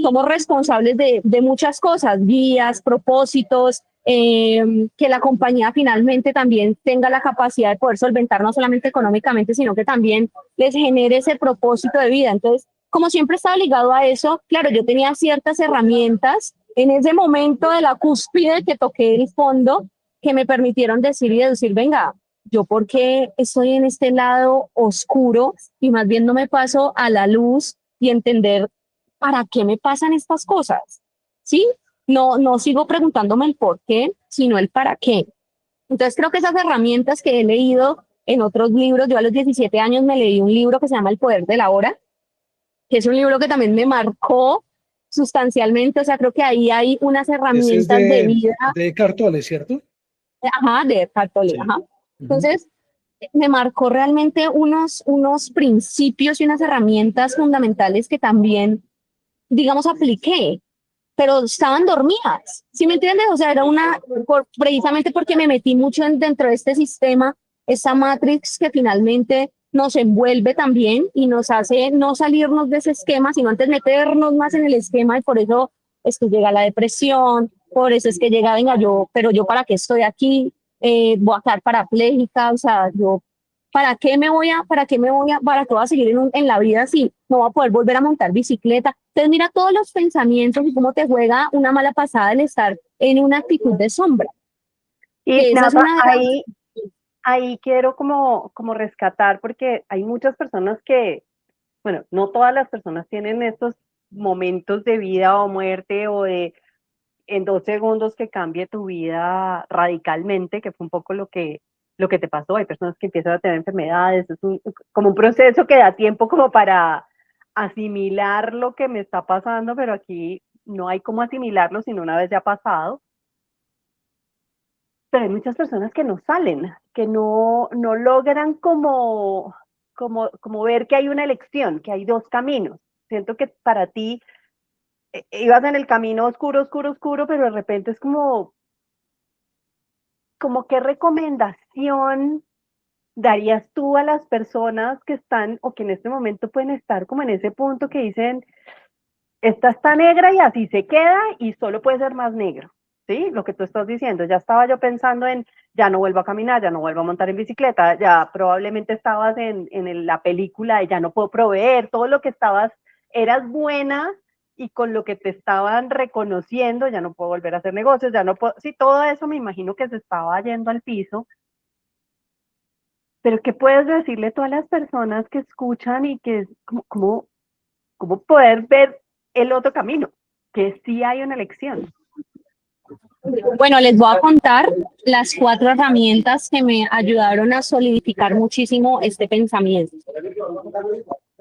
Speaker 3: somos responsables de muchas cosas, guías, propósitos, que la compañía finalmente también tenga la capacidad de poder solventar no solamente económicamente, sino que también les genere ese propósito de vida. Entonces, como siempre estaba ligado a eso, claro, yo tenía ciertas herramientas en ese momento de la cúspide que toqué el fondo, que me permitieron decir y deducir, venga, yo por qué estoy en este lado oscuro y más bien no me paso a la luz y entender para qué me pasan estas cosas, ¿sí? No sigo preguntándome el por qué, sino el para qué. Entonces creo que esas herramientas que he leído en otros libros, yo a los 17 años me leí un libro que se llama El poder de la hora, que es un libro que también me marcó sustancialmente, o sea, creo que ahí hay unas
Speaker 2: Ese es
Speaker 3: herramientas de vida,
Speaker 2: de Cartole, ¿cierto?
Speaker 3: ajá, de Eckhart Tolle,
Speaker 2: Sí.
Speaker 3: ajá.
Speaker 2: Ujú.
Speaker 3: Entonces, me marcó realmente unos principios y unas herramientas fundamentales que también, digamos, apliqué, pero estaban dormidas, ¿sí me entiendes? O sea, precisamente porque me metí mucho dentro de este sistema, esa matrix que finalmente nos envuelve también y nos hace no salirnos de ese esquema, sino antes meternos más en el esquema, y por eso es que llega la depresión, por eso es que llega, venga, pero yo para qué estoy aquí, voy a quedar parapléjica, o sea, yo para qué voy a seguir en la vida si no voy a poder volver a montar bicicleta? Entonces mira todos los pensamientos y cómo te juega una mala pasada el estar en una actitud de sombra,
Speaker 4: Y
Speaker 3: que esa es
Speaker 4: Nata,
Speaker 3: una de las...
Speaker 4: ahí quiero como rescatar, porque hay muchas personas que, bueno, no todas las personas tienen estos momentos de vida o muerte, o de en 2 segundos que cambie tu vida radicalmente, que fue un poco lo que te pasó. Hay personas que empiezan a tener enfermedades, es como un proceso que da tiempo como para asimilar lo que me está pasando, pero aquí no hay cómo asimilarlo sino una vez ya pasado. Pero hay muchas personas que no salen, que no logran como ver que hay una elección, que hay dos caminos. Siento que para ti ibas en el camino oscuro, oscuro, oscuro, pero de repente es como qué recomendación darías tú a las personas que están o que en este momento pueden estar como en ese punto que dicen, esta está negra y así se queda y solo puede ser más negro? ¿Sí? Lo que tú estás diciendo, ya estaba yo pensando en, ya no vuelvo a caminar, ya no vuelvo a montar en bicicleta, ya probablemente estabas en la película de ya no puedo proveer, todo lo que estabas, eras buena y con lo que te estaban reconociendo, ya no puedo volver a hacer negocios, ya no puedo, sí, todo eso me imagino que se estaba yendo al piso. Pero ¿qué puedes decirle a todas las personas que escuchan y que cómo poder ver el otro camino? Que sí hay una elección.
Speaker 3: Bueno, les voy a contar las 4 herramientas que me ayudaron a solidificar muchísimo este pensamiento.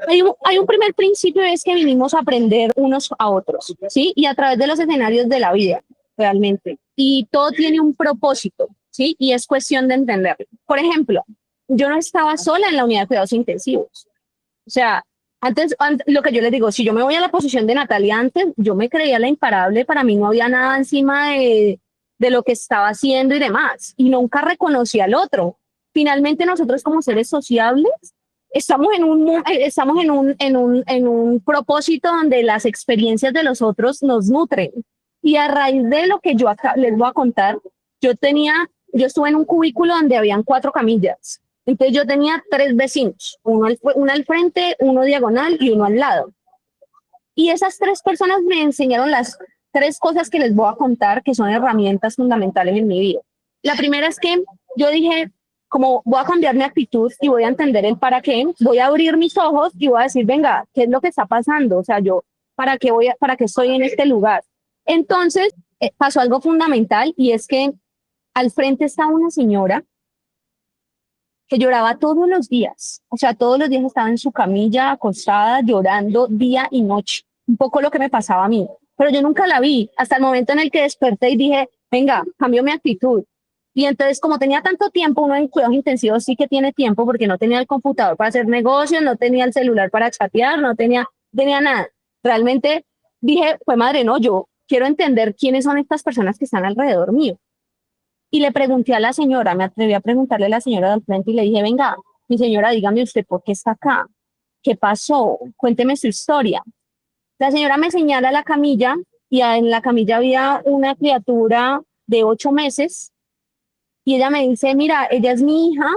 Speaker 3: Hay un primer principio, es que vinimos a aprender unos a otros, ¿sí? Y a través de los escenarios de la vida, realmente. Y todo tiene un propósito, ¿sí? Y es cuestión de entenderlo. Por ejemplo, yo no estaba sola en la unidad de cuidados intensivos. O sea, antes, lo que yo les digo, si yo me voy a la posición de Natalia antes, yo me creía la imparable, para mí no había nada encima de lo que estaba haciendo y demás, y nunca reconocí al otro. Finalmente nosotros como seres sociables estamos en un propósito donde las experiencias de los otros nos nutren. Y a raíz de lo que yo acá les voy a contar, yo estuve en un cubículo donde habían 4 camillas. Entonces yo tenía 3 vecinos, uno al frente, uno diagonal y uno al lado. Y esas 3 personas me enseñaron las 3 cosas que les voy a contar, que son herramientas fundamentales en mi vida. La primera es que yo dije, como voy a cambiar mi actitud y voy a entender el para qué, voy a abrir mis ojos y voy a decir, venga, ¿qué es lo que está pasando? O sea, yo, ¿para qué estoy en este lugar? Entonces pasó algo fundamental, y es que al frente estaba una señora que lloraba todos los días. O sea, todos los días estaba en su camilla, acostada, llorando día y noche. Un poco lo que me pasaba a mí. Pero yo nunca la vi hasta el momento en el que desperté y dije, venga, cambio mi actitud. Y entonces, como tenía tanto tiempo, uno en cuidados intensivos sí que tiene tiempo, porque no tenía el computador para hacer negocios, no tenía el celular para chatear, no tenía nada. Realmente dije, pues madre, no, yo quiero entender quiénes son estas personas que están alrededor mío. Y le pregunté a la señora, me atreví a preguntarle a la señora del frente y le dije, venga, mi señora, dígame usted por qué está acá, qué pasó, cuénteme su historia. La señora me señala la camilla, y en la camilla había una criatura de 8 meses, y ella me dice, mira, ella es mi hija,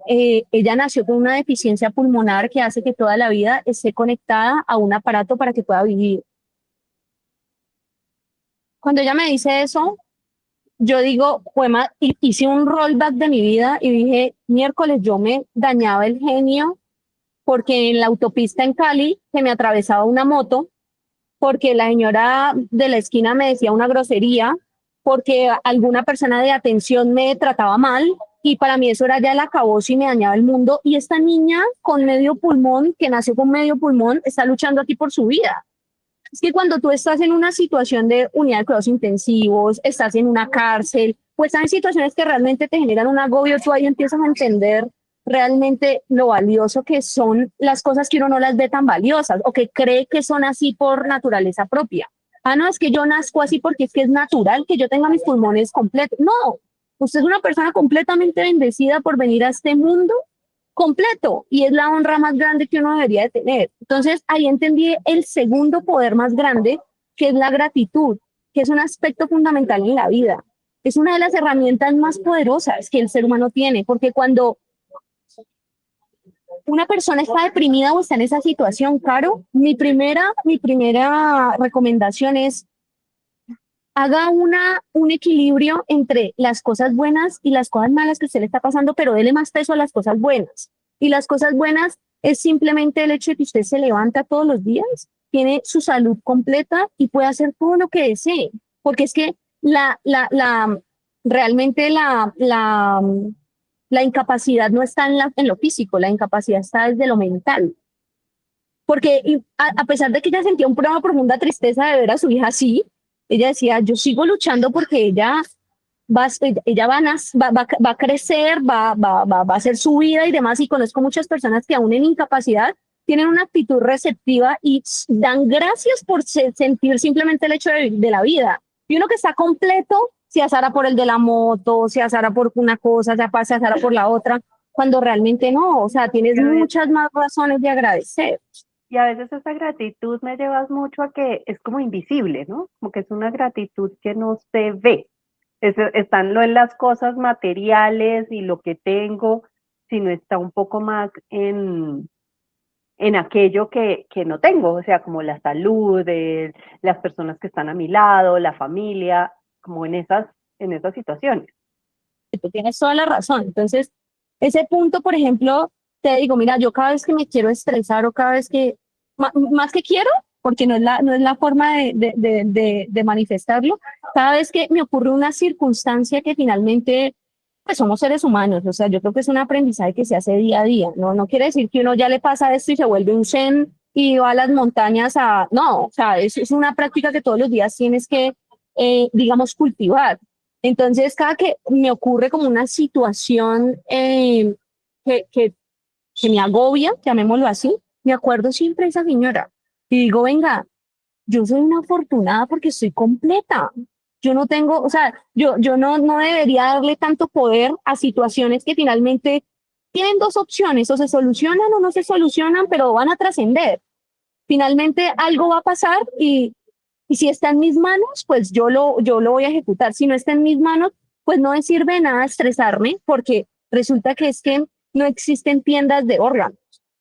Speaker 3: ella nació con una deficiencia pulmonar que hace que toda la vida esté conectada a un aparato para que pueda vivir. Cuando ella me dice eso, yo digo, hice un rollback de mi vida y dije, miércoles, yo me dañaba el genio porque en la autopista en Cali se me atravesaba una moto, porque la señora de la esquina me decía una grosería, porque alguna persona de atención me trataba mal, y para mí eso era ya el acabose y me dañaba el mundo. Y esta niña con medio pulmón, que nació con medio pulmón, está luchando aquí por su vida. Es que cuando tú estás en una situación de unidad de cuidados intensivos, estás en una cárcel, pues estás en situaciones que realmente te generan un agobio, tú ahí empiezas a entender realmente lo valioso que son las cosas que uno no las ve tan valiosas, o que cree que son así por naturaleza propia. Ah, no, es que yo nazco así porque es que es natural que yo tenga mis pulmones completos. No, usted es una persona completamente bendecida por venir a este mundo completo, y es la honra más grande que uno debería de tener. Entonces ahí entendí el segundo poder más grande, que es la gratitud, que es un aspecto fundamental en la vida. Es una de las herramientas más poderosas que el ser humano tiene, porque cuando una persona está deprimida o está en esa situación, Caro, mi primera recomendación es: haga un equilibrio entre las cosas buenas y las cosas malas que usted le está pasando, pero dele más peso a las cosas buenas. Y las cosas buenas es simplemente el hecho de que usted se levanta todos los días, tiene su salud completa y puede hacer todo lo que desee. Porque es que realmente la incapacidad no está en lo físico, la incapacidad está desde lo mental. Porque a pesar de que ella sentía una profunda tristeza de ver a su hija así, ella decía, yo sigo luchando porque ella va a crecer, va a hacer su vida y demás. Y conozco muchas personas que aún en incapacidad tienen una actitud receptiva y dan gracias por sentir simplemente el hecho de la vida. Y uno que está completo, se azara por el de la moto, se azara por una cosa, se azara por la otra. cuando realmente no, o sea, tienes
Speaker 4: Y a veces,
Speaker 3: muchas más razones de agradecer.
Speaker 4: y a veces esa gratitud me llevas mucho a que es como invisible, ¿no? Como que es una gratitud que no se ve. Están lo en las cosas materiales y lo que tengo, sino está un poco más en aquello que no tengo, o sea, como la salud, las personas que están a mi lado, la familia, como en esas situaciones.
Speaker 3: Tú tienes toda la razón. Entonces, ese punto, por ejemplo, te digo, mira, yo cada vez que me quiero estresar o cada vez que, más que quiero, porque no es la forma de manifestarlo, cada vez que me ocurre una circunstancia que finalmente, pues somos seres humanos, o sea, yo creo que es un aprendizaje que se hace día a día, ¿no? No quiere decir que uno ya le pasa esto y se vuelve un zen y va a las montañas no, o sea, es una práctica que todos los días tienes que, digamos, cultivar. Entonces, cada que me ocurre como una situación que, que, que me agobia, llamémoslo así, me acuerdo siempre de esa señora y digo, venga, yo soy una afortunada porque estoy completa. Yo no tengo, o sea, yo no debería darle tanto poder a situaciones que finalmente tienen dos opciones, o se solucionan o no se solucionan, pero van a trascender. Finalmente algo va a pasar y si está en mis manos, pues yo lo voy a ejecutar. Si no está en mis manos, pues no me sirve de nada estresarme porque resulta que es que no existen tiendas de órganos.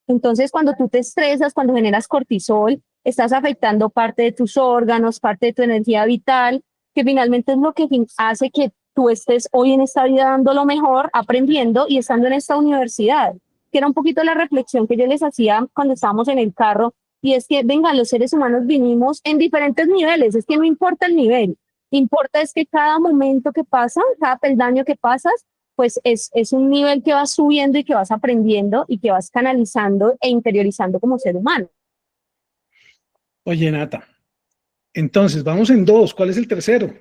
Speaker 3: Entonces, cuando tú te estresas, cuando generas cortisol, estás afectando parte de tus órganos, parte de tu energía vital, que finalmente es lo que hace que tú estés hoy en esta vida dando lo mejor, aprendiendo y estando en esta universidad, que era un poquito la reflexión que yo les hacía cuando estábamos en el carro, y es que, venga, los seres humanos vinimos en diferentes niveles, es que no importa el nivel, importa es que cada momento que pasa, cada peldaño que pasas, pues es un nivel que vas subiendo y que vas aprendiendo y que vas canalizando e interiorizando como ser humano.
Speaker 2: Oye, Nata, entonces vamos en dos. ¿Cuál es el tercero?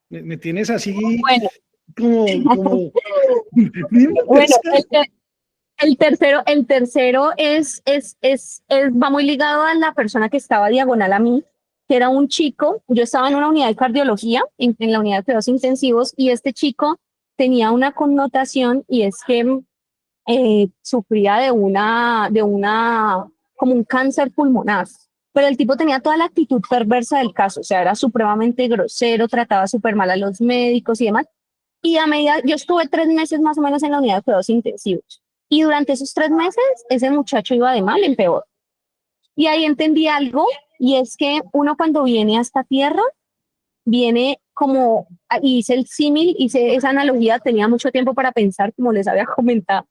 Speaker 2: Me tienes así
Speaker 3: Bueno,
Speaker 2: como, dime el
Speaker 3: bueno,
Speaker 2: tercero.
Speaker 3: el tercero va muy ligado a la persona que estaba diagonal a mí, que era un chico. Yo estaba en una unidad de cardiología, en la unidad de cuidados intensivos, y este chico tenía una connotación y es que sufría como un cáncer pulmonar. Pero el tipo tenía toda la actitud perversa del caso, o sea, era supremamente grosero, trataba súper mal a los médicos y demás. Y a medida, yo estuve 3 meses más o menos en la unidad de cuidados intensivos. Y durante esos 3 meses, ese muchacho iba de mal en peor. Y ahí entendí algo, y es que uno cuando viene a esta tierra, viene como, y hice el símil, hice esa analogía, tenía mucho tiempo para pensar, como les había comentado,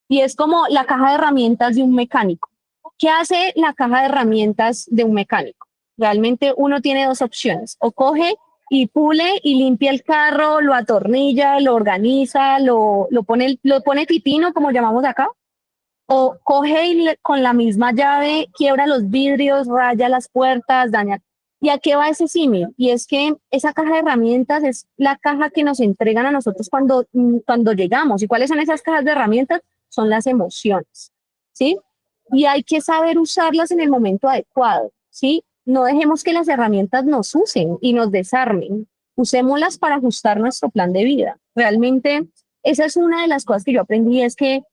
Speaker 3: y es como la caja de herramientas de un mecánico. ¿Qué hace la caja de herramientas de un mecánico? Realmente uno tiene dos opciones, o coge y pule y limpia el carro, lo atornilla, lo organiza, lo pone titino, como llamamos acá, o coge y con la misma llave quiebra los vidrios, raya las puertas, daña. ¿Y a qué va ese símil? Y es que esa caja de herramientas es la caja que nos entregan a nosotros cuando llegamos. ¿Y cuáles son esas cajas de herramientas? Son las emociones, ¿sí? Y hay que saber usarlas en el momento adecuado, ¿sí? No dejemos que las herramientas nos usen y nos desarmen. Usémoslas para ajustar nuestro plan de vida. Realmente, esa es una de las cosas que yo aprendí, es que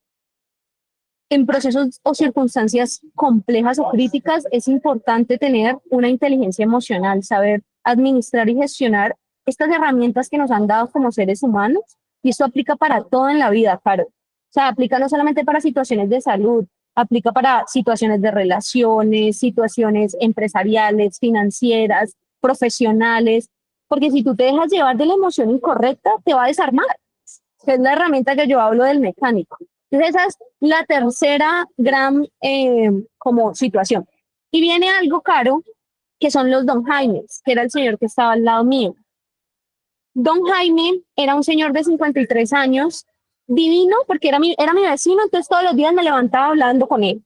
Speaker 3: en procesos o circunstancias complejas o críticas es importante tener una inteligencia emocional, saber administrar y gestionar estas herramientas que nos han dado como seres humanos, y esto aplica para todo en la vida, Caro. O sea, aplica no solamente para situaciones de salud, aplica para situaciones de relaciones, situaciones empresariales, financieras, profesionales, porque si tú te dejas llevar de la emoción incorrecta, te va a desarmar, que es la herramienta que yo hablo del mecánico. Entonces, esa es la tercera gran como situación. Y viene algo caro, que son los Don Jaimes, que era el señor que estaba al lado mío. Don Jaime era un señor de 53 años, divino, porque era mi vecino, entonces todos los días me levantaba hablando con él.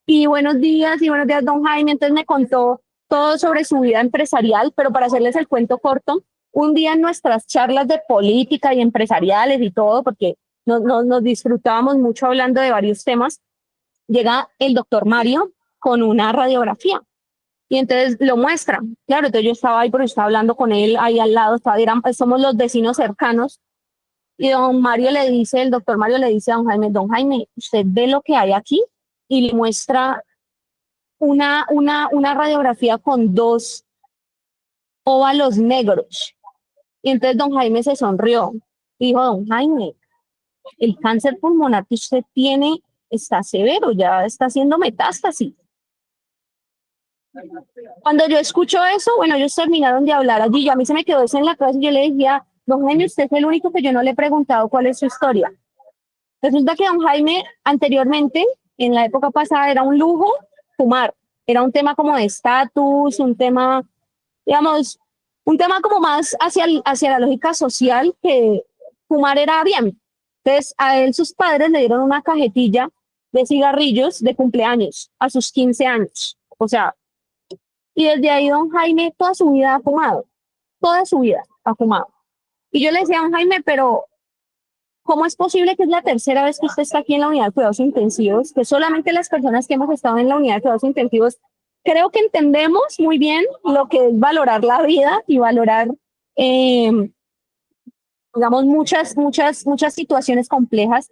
Speaker 3: Y buenos días, don Jaime. Entonces me contó todo sobre su vida empresarial, pero para hacerles el cuento corto, un día en nuestras charlas de política y empresariales y todo, porque nos disfrutábamos mucho hablando de varios temas, llega el doctor Mario con una radiografía y entonces lo muestra. Claro, entonces yo estaba ahí porque estaba hablando con él ahí al lado, somos los vecinos cercanos. Y el doctor Mario le dice a don Jaime, ¿usted ve lo que hay aquí? Y le muestra una radiografía con dos óvalos negros. Y entonces don Jaime se sonrió y dijo, don Jaime, el cáncer pulmonar que usted tiene está severo, ya está haciendo metástasis. Cuando yo escucho eso, bueno, ellos terminaron de hablar allí, a mí se me quedó eso en la cabeza y yo le decía, don Jaime, usted es el único que yo no le he preguntado cuál es su historia. Resulta que don Jaime anteriormente, en la época pasada, era un lujo fumar, era un tema como de estatus, un tema, digamos, un tema como más hacia la lógica social, que fumar era bien. Entonces, a él sus padres le dieron una cajetilla de cigarrillos de cumpleaños a sus 15 años. O sea, y desde ahí don Jaime toda su vida ha fumado, toda su vida ha fumado. Y yo le decía a don Jaime, pero ¿cómo es posible que es la tercera vez que usted está aquí en la unidad de cuidados intensivos? Que solamente las personas que hemos estado en la unidad de cuidados intensivos creo que entendemos muy bien lo que es valorar la vida y valorar, digamos, muchas situaciones complejas,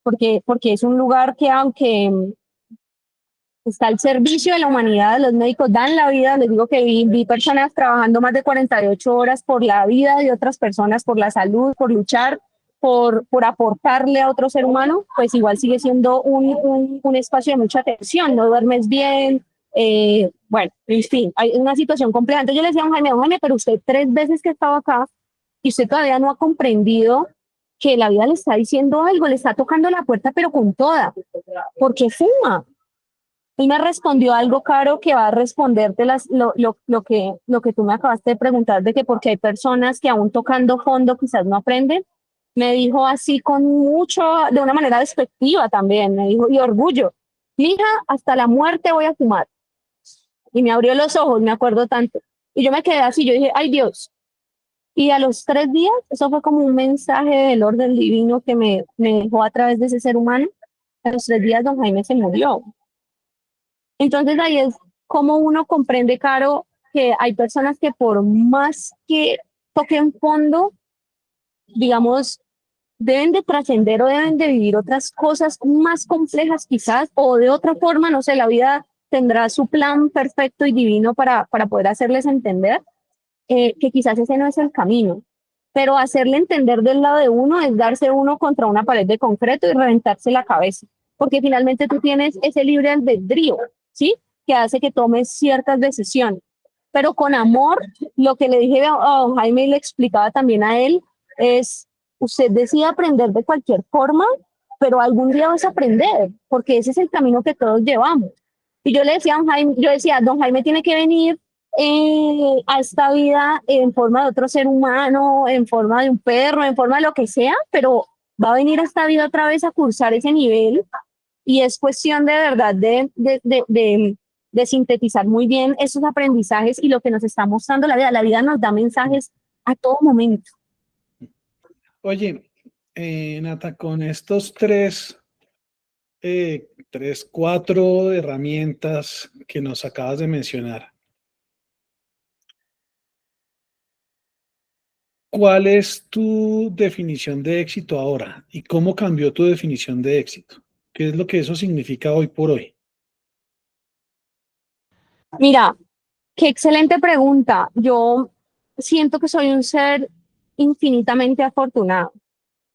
Speaker 3: porque es un lugar que aunque está al servicio de la humanidad, los médicos dan la vida, les digo que vi personas trabajando más de 48 horas por la vida de otras personas, por la salud, por luchar, por aportarle a otro ser humano, pues igual sigue siendo un espacio de mucha tensión, no duermes bien, bueno, en fin, hay una situación compleja. Entonces yo le decía a don Jaime, pero usted 3 veces que estaba acá y usted todavía no ha comprendido que la vida le está diciendo algo, le está tocando la puerta, pero con toda, porque fuma. Él me respondió algo, Caro, que va a responderte lo que tú me acabaste de preguntar, de que porque hay personas que aún tocando fondo quizás no aprenden. Me dijo así de una manera despectiva también, me dijo, y orgullo, hija, hasta la muerte voy a fumar. Y me abrió los ojos, me acuerdo tanto. Y yo me quedé así, yo dije, ay Dios. Y a los 3 días, eso fue como un mensaje del orden divino que me dejó a través de ese ser humano. A los 3 días don Jaime se murió. Entonces ahí es como uno comprende, Caro, que hay personas que por más que toquen fondo, digamos, deben de trascender o deben de vivir otras cosas más complejas quizás, o de otra forma, no sé, la vida tendrá su plan perfecto y divino para poder hacerles entender que quizás ese no es el camino. Pero hacerle entender del lado de uno es darse uno contra una pared de concreto y reventarse la cabeza, porque finalmente tú tienes ese libre albedrío, ¿sí? Que hace que tomes ciertas decisiones. Pero con amor, lo que le dije a don Jaime y le explicaba también a él es, usted decide aprender de cualquier forma, pero algún día vas a aprender, porque ese es el camino que todos llevamos. Y yo le decía a don Jaime, don Jaime tiene que venir a esta vida en forma de otro ser humano, en forma de un perro, en forma de lo que sea, pero va a venir a esta vida otra vez a cursar ese nivel y es cuestión de verdad de sintetizar muy bien esos aprendizajes y lo que nos está mostrando la vida. La vida nos da mensajes a todo momento.
Speaker 2: Oye, Nata, con estos cuatro herramientas que nos acabas de mencionar, ¿cuál es tu definición de éxito ahora? ¿Y cómo cambió tu definición de éxito? ¿Qué es lo que eso significa hoy por hoy?
Speaker 3: Mira, qué excelente pregunta. Yo siento que soy un ser infinitamente afortunado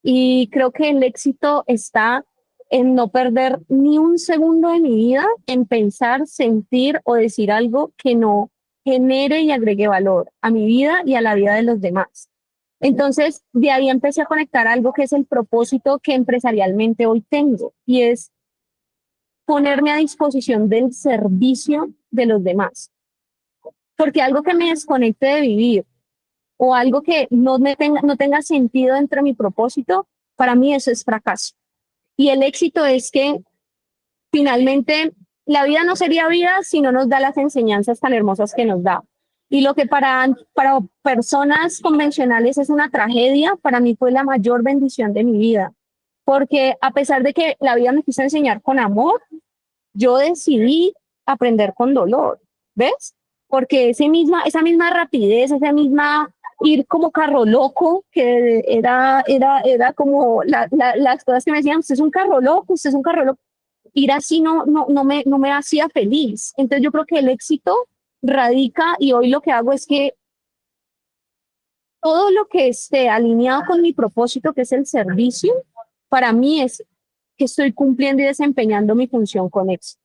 Speaker 3: y creo que el éxito está en no perder ni un segundo de mi vida en pensar, sentir o decir algo que no genere y agregue valor a mi vida y a la vida de los demás. Entonces, de ahí empecé a conectar algo que es el propósito que empresarialmente hoy tengo y es ponerme a disposición del servicio de los demás. Porque algo que me desconecte de vivir o algo que no tenga sentido dentro de mi propósito, para mí eso es fracaso. Y el éxito es que finalmente la vida no sería vida si no nos da las enseñanzas tan hermosas que nos da. Y lo que para personas convencionales es una tragedia, para mí fue la mayor bendición de mi vida. Porque a pesar de que la vida me quiso enseñar con amor, yo decidí aprender con dolor, ¿ves? Porque esa misma rapidez, esa misma ir como carro loco, que era como las cosas que me decían, usted es un carro loco, usted es un carro loco. Ir así no me hacía feliz. Entonces yo creo que el éxito radica, y hoy lo que hago es que todo lo que esté alineado con mi propósito, que es el servicio, para mí es que estoy cumpliendo y desempeñando mi función con éxito.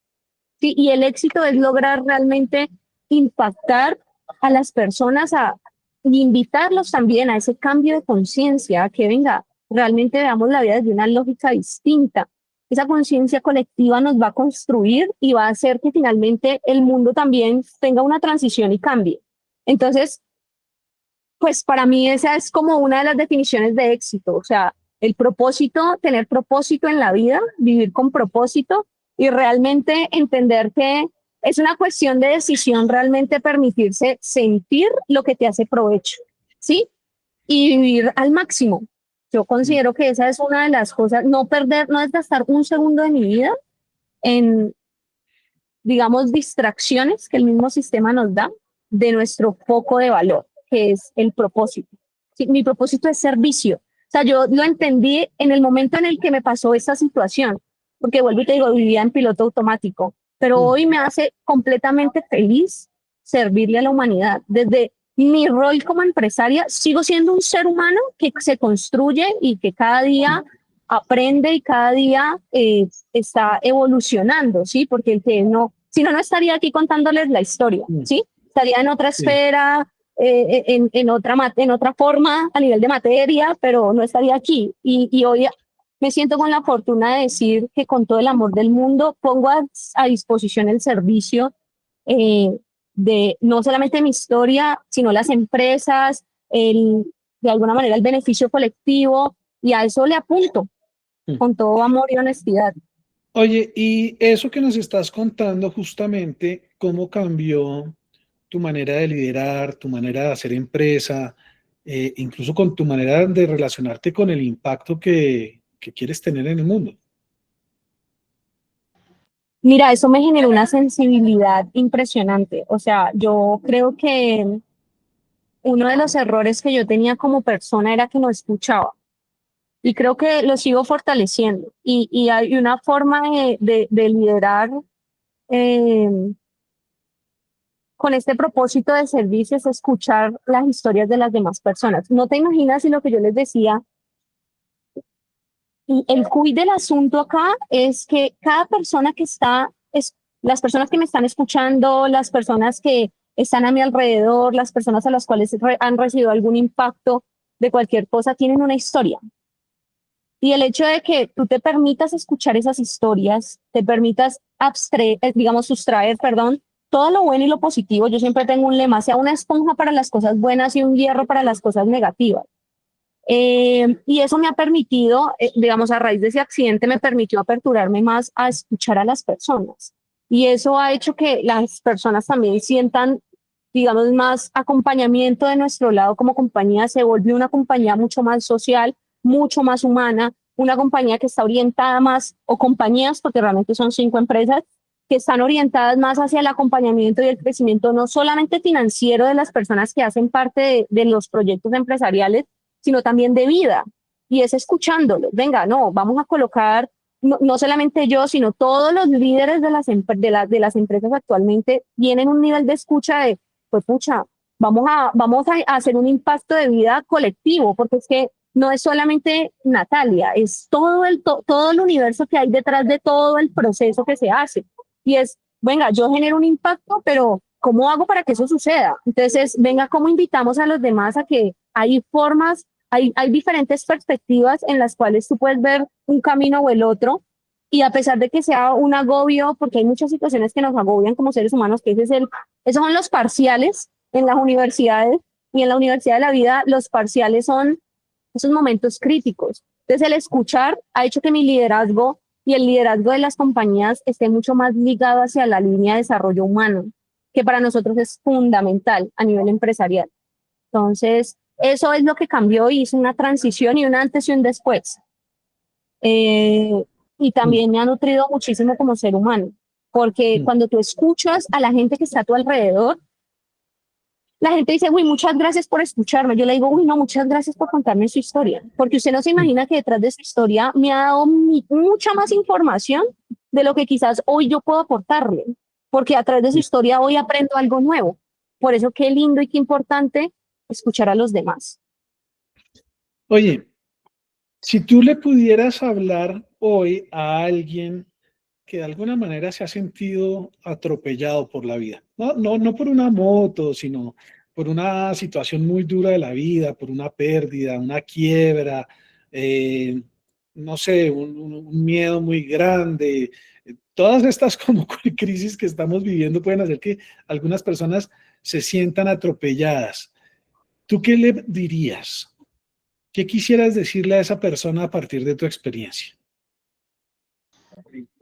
Speaker 3: Sí, y el éxito es lograr realmente impactar a las personas y invitarlos también a ese cambio de conciencia, a que venga, realmente veamos la vida desde una lógica distinta. Esa conciencia colectiva nos va a construir y va a hacer que finalmente el mundo también tenga una transición y cambie. Entonces, pues para mí esa es como una de las definiciones de éxito, o sea, el propósito, tener propósito en la vida, vivir con propósito y realmente entender que es una cuestión de decisión realmente permitirse sentir lo que te hace provecho, ¿sí? Y vivir al máximo. Yo considero que esa es una de las cosas, no perder, no desgastar un segundo de mi vida en, digamos, distracciones que el mismo sistema nos da de nuestro foco de valor, que es el propósito. Sí, mi propósito es servicio. O sea, yo lo entendí en el momento en el que me pasó esta situación, porque vuelvo y te digo, vivía en piloto automático, pero hoy me hace completamente feliz servirle a la humanidad. Desde mi rol como empresaria, sigo siendo un ser humano que se construye y que cada día aprende y cada día está evolucionando, ¿sí? Porque el que no, si no, no estaría aquí contándoles la historia, ¿sí? Estaría en otra esfera, en otra forma, a nivel de materia, pero no estaría aquí. Y hoy me siento con la fortuna de decir que con todo el amor del mundo pongo a disposición el servicio de no solamente mi historia, sino las empresas, de alguna manera el beneficio colectivo, y a eso le apunto con todo amor y honestidad.
Speaker 2: Oye, y eso que nos estás contando justamente, ¿cómo cambió tu manera de liderar, tu manera de hacer empresa, incluso con tu manera de relacionarte con el impacto que quieres tener en el mundo?
Speaker 3: Mira, eso me generó una sensibilidad impresionante. O sea, yo creo que uno de los errores que yo tenía como persona era que no escuchaba. Y creo que lo sigo fortaleciendo. Y hay una forma de liderar eh, con este propósito de servicio, es escuchar las historias de las demás personas. No te imaginas si lo que yo les decía, y el quid del asunto acá es que cada persona que está, las personas que me están escuchando, las personas que están a mi alrededor, las personas a las cuales han recibido algún impacto de cualquier cosa, tienen una historia. Y el hecho de que tú te permitas escuchar esas historias, te permitas sustraer, perdón, todo lo bueno y lo positivo. Yo siempre tengo un lema: sea una esponja para las cosas buenas y un hierro para las cosas negativas. Y eso me ha permitido, digamos, a raíz de ese accidente, me permitió aperturarme más a escuchar a las personas. Y eso ha hecho que las personas también sientan, digamos, más acompañamiento de nuestro lado como compañía. Se volvió una compañía mucho más social, mucho más humana, una compañía que está orientada más, o compañías, porque realmente son 5 empresas, que están orientadas más hacia el acompañamiento y el crecimiento, no solamente financiero de las personas que hacen parte de los proyectos empresariales, sino también de vida. Y es escuchándolos. Venga, no, vamos a colocar, no solamente yo, sino todos los líderes de las empresas actualmente tienen un nivel de escucha de, pues pucha, vamos a hacer un impacto de vida colectivo, porque es que no es solamente Natalia, es todo el universo que hay detrás de todo el proceso que se hace. Y es, venga, yo genero un impacto, pero ¿cómo hago para que eso suceda? Entonces, venga, ¿cómo invitamos a los demás a que hay formas, hay diferentes perspectivas en las cuales tú puedes ver un camino o el otro? Y a pesar de que sea un agobio, porque hay muchas situaciones que nos agobian como seres humanos, que esos son los parciales en las universidades, y en la universidad de la vida los parciales son esos momentos críticos. Entonces, el escuchar ha hecho que mi liderazgo y el liderazgo de las compañías esté mucho más ligado hacia la línea de desarrollo humano, que para nosotros es fundamental a nivel empresarial. Entonces, eso es lo que cambió y hizo una transición y un antes y un después. Y también me ha nutrido muchísimo como ser humano, porque cuando tú escuchas a la gente que está a tu alrededor, la gente dice, uy, muchas gracias por escucharme. Yo le digo, uy, no, muchas gracias por contarme su historia, porque usted no se imagina que detrás de su historia me ha dado mucha más información de lo que quizás hoy yo puedo aportarle, porque a través de su historia hoy aprendo algo nuevo. Por eso qué lindo y qué importante escuchar a los demás.
Speaker 2: Oye, si tú le pudieras hablar hoy a alguien que de alguna manera se ha sentido atropellado por la vida, no por una moto, sino por una situación muy dura de la vida, por una pérdida, una quiebra, eh, no sé, un miedo muy grande. Todas estas como crisis que estamos viviendo pueden hacer que algunas personas se sientan atropelladas. ¿Tú qué le dirías? ¿Qué quisieras decirle a esa persona a partir de tu experiencia?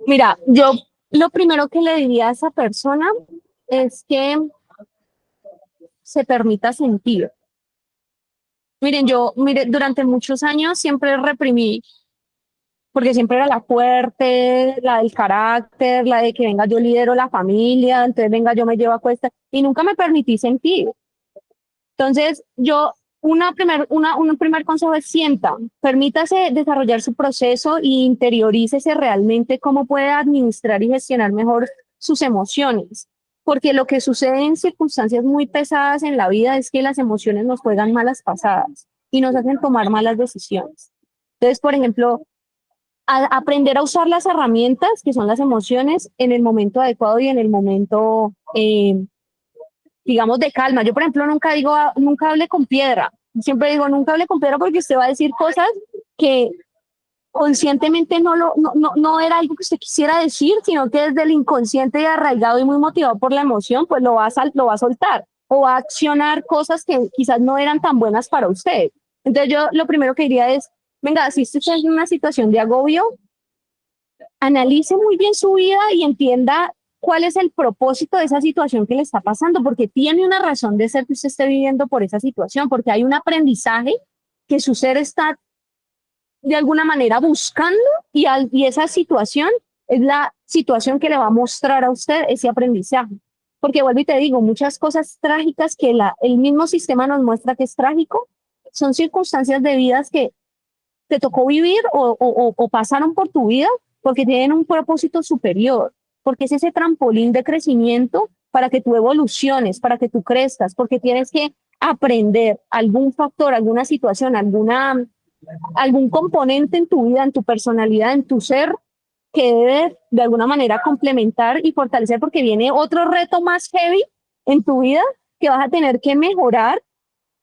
Speaker 3: Mira, yo lo primero que le diría a esa persona es que se permita sentir. Miren, durante muchos años siempre reprimí, porque siempre era la fuerte, la del carácter, la de que venga yo lidero la familia, entonces venga yo me llevo a cuesta, y nunca me permití sentir. Entonces, un primer consejo es sienta, permítase desarrollar su proceso e interiorícese realmente cómo puede administrar y gestionar mejor sus emociones. Porque lo que sucede en circunstancias muy pesadas en la vida es que las emociones nos juegan malas pasadas y nos hacen tomar malas decisiones. Entonces, por ejemplo, aprender a usar las herramientas que son las emociones en el momento adecuado y en el momento digamos, de calma. Yo, por ejemplo, nunca hable con piedra. Siempre digo, nunca hable con piedra porque usted va a decir cosas que conscientemente no era algo que usted quisiera decir, sino que desde el inconsciente y arraigado y muy motivado por la emoción, pues lo va a soltar o va a accionar cosas que quizás no eran tan buenas para usted. Entonces yo lo primero que diría es, venga, si usted está en una situación de agobio, analice muy bien su vida y entienda cuál es el propósito de esa situación que le está pasando, porque tiene una razón de ser que usted esté viviendo por esa situación, porque hay un aprendizaje que su ser está de alguna manera buscando y esa situación es la situación que le va a mostrar a usted ese aprendizaje. Porque vuelvo y te digo, muchas cosas trágicas que el mismo sistema nos muestra que es trágico, son circunstancias de vidas que te tocó vivir o pasaron por tu vida porque tienen un propósito superior, porque es ese trampolín de crecimiento para que tú evoluciones, para que tú crezcas, porque tienes que aprender algún factor, alguna situación, algún componente en tu vida, en tu personalidad, en tu ser, que debe de alguna manera complementar y fortalecer, porque viene otro reto más heavy en tu vida que vas a tener que mejorar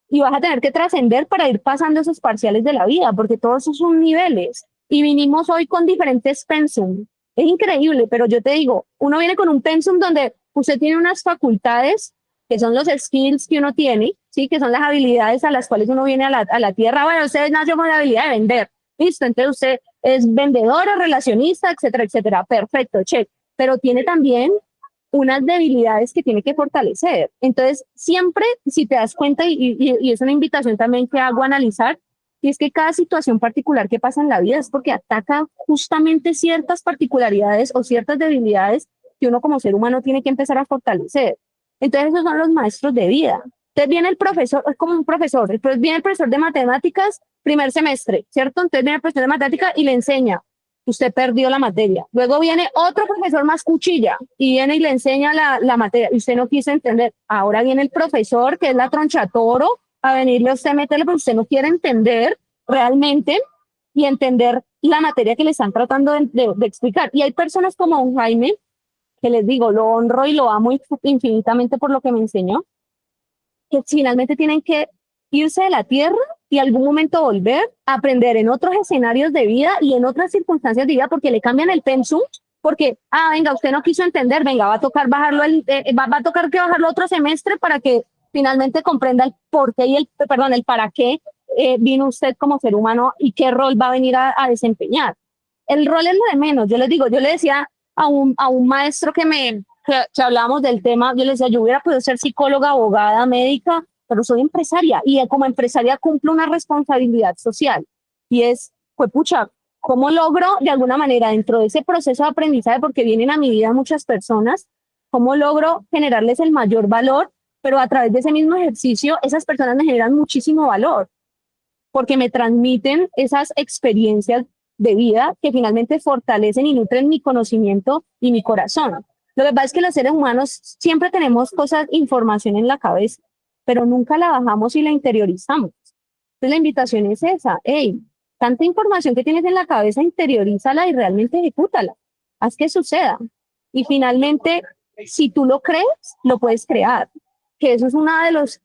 Speaker 3: y vas a tener que trascender para ir pasando esos parciales de la vida, porque todos esos son niveles. Y vinimos hoy con diferentes pensum. Es increíble, pero yo te digo, uno viene con un pensum donde usted tiene unas facultades, que son los skills que uno tiene, ¿sí? Que son las habilidades a las cuales uno viene a la tierra. Bueno, usted nació con la habilidad de vender, listo, entonces usted es vendedora, relacionista, etcétera, etcétera. Perfecto, check. Pero tiene también unas debilidades que tiene que fortalecer. Entonces, siempre, si te das cuenta, y es una invitación también que hago a analizar, y es que cada situación particular que pasa en la vida es porque ataca justamente ciertas particularidades o ciertas debilidades que uno como ser humano tiene que empezar a fortalecer. Entonces, esos son los maestros de vida. Entonces viene el profesor, es como un profesor, después viene el profesor de matemáticas, primer semestre, ¿cierto? Entonces viene el profesor de matemáticas y le enseña, usted perdió la materia. Luego viene otro profesor más cuchilla y viene y le enseña la materia y usted no quiso entender. Ahora viene el profesor, que es la tronchatoro, a venirle a usted a meterle, pero usted no quiere entender realmente y entender la materia que le están tratando de explicar. Y hay personas como un Jaime, que les digo, lo honro y lo amo infinitamente por lo que me enseñó, que finalmente tienen que irse de la tierra y algún momento volver a aprender en otros escenarios de vida y en otras circunstancias de vida, porque le cambian el pensum, porque, venga, usted no quiso entender, venga, va a tocar bajarlo, va a tocar que bajarlo otro semestre para que finalmente comprenda el por qué y el para qué vino usted como ser humano y qué rol va a venir a desempeñar. El rol es lo de menos. Yo les digo, yo le decía a un maestro que hablábamos del tema, yo le decía, yo hubiera podido ser psicóloga, abogada, médica, pero soy empresaria y como empresaria cumplo una responsabilidad social y es, pues pucha, ¿cómo logro de alguna manera dentro de ese proceso de aprendizaje, porque vienen a mi vida muchas personas, cómo logro generarles el mayor valor pero a través de ese mismo ejercicio, esas personas me generan muchísimo valor, porque me transmiten esas experiencias de vida que finalmente fortalecen y nutren mi conocimiento y mi corazón. Lo que pasa es que los seres humanos siempre tenemos cosas, información en la cabeza, pero nunca la bajamos y la interiorizamos. Entonces la invitación es esa: hey, tanta información que tienes en la cabeza, interiorízala y realmente ejecútala. Haz que suceda. Y finalmente, si tú lo crees, lo puedes crear. Que eso es uno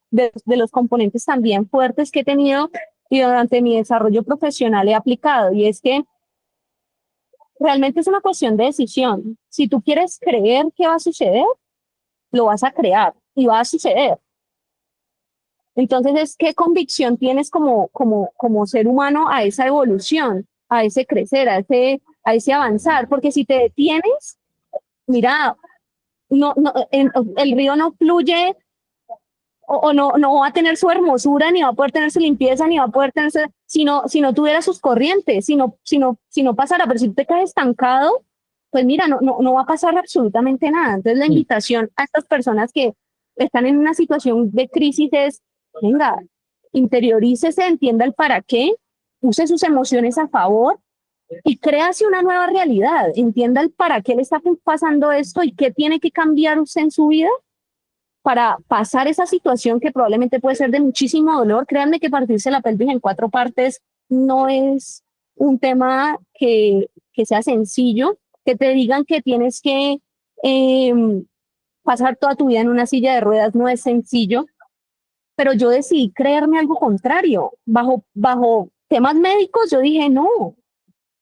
Speaker 3: de los componentes también fuertes que he tenido y durante mi desarrollo profesional he aplicado. Y es que realmente es una cuestión de decisión. Si tú quieres creer que va a suceder, lo vas a crear y va a suceder. Entonces, es qué convicción tienes como ser humano a esa evolución, a ese crecer, a ese avanzar. Porque si te detienes, mira, el río no fluye o no va a tener su hermosura, ni va a poder tener su limpieza, ni va a poder tener si no tuviera sus corrientes, si no pasara. Pero si tú te quedas estancado, pues mira, no va a pasar absolutamente nada. Entonces la invitación a estas personas que están en una situación de crisis es: venga, interiorícese, entienda el para qué, use sus emociones a favor y créase una nueva realidad. Entienda el para qué le está pasando esto y qué tiene que cambiar usted en su vida para pasar esa situación que probablemente puede ser de muchísimo dolor. Créanme que partirse la pelvis en 4 partes no es un tema que sea sencillo. Que te digan que tienes que pasar toda tu vida en una silla de ruedas no es sencillo, pero yo decidí creerme algo contrario. Bajo temas médicos yo dije no.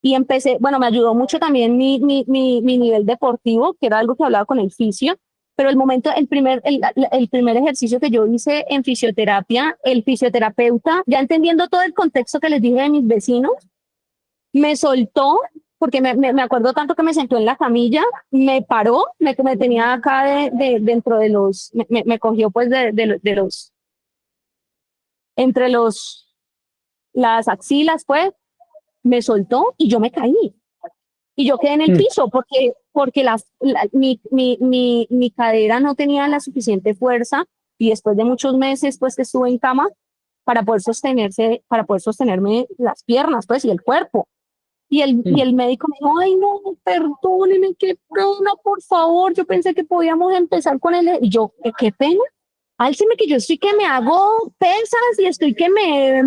Speaker 3: Y empecé, bueno, me ayudó mucho también mi nivel deportivo, que era algo que hablaba con el fisio, pero el primer ejercicio que yo hice en fisioterapia, el fisioterapeuta, ya entendiendo todo el contexto que les dije de mis vecinos, me soltó, porque me acuerdo tanto que me sentó en la camilla, me paró, me tenía acá dentro de me cogió pues de los, entre las axilas, pues, me soltó y yo me caí. Y yo quedé en el piso porque mi cadera no tenía la suficiente fuerza, y después de muchos meses pues que estuve en cama para poder sostenerme las piernas pues y el cuerpo. Y el médico me dijo: ay no, perdóneme, qué pena, por favor, yo pensé que podíamos empezar con él. Y yo, qué pena, álceme que yo estoy que me hago pesas y estoy que me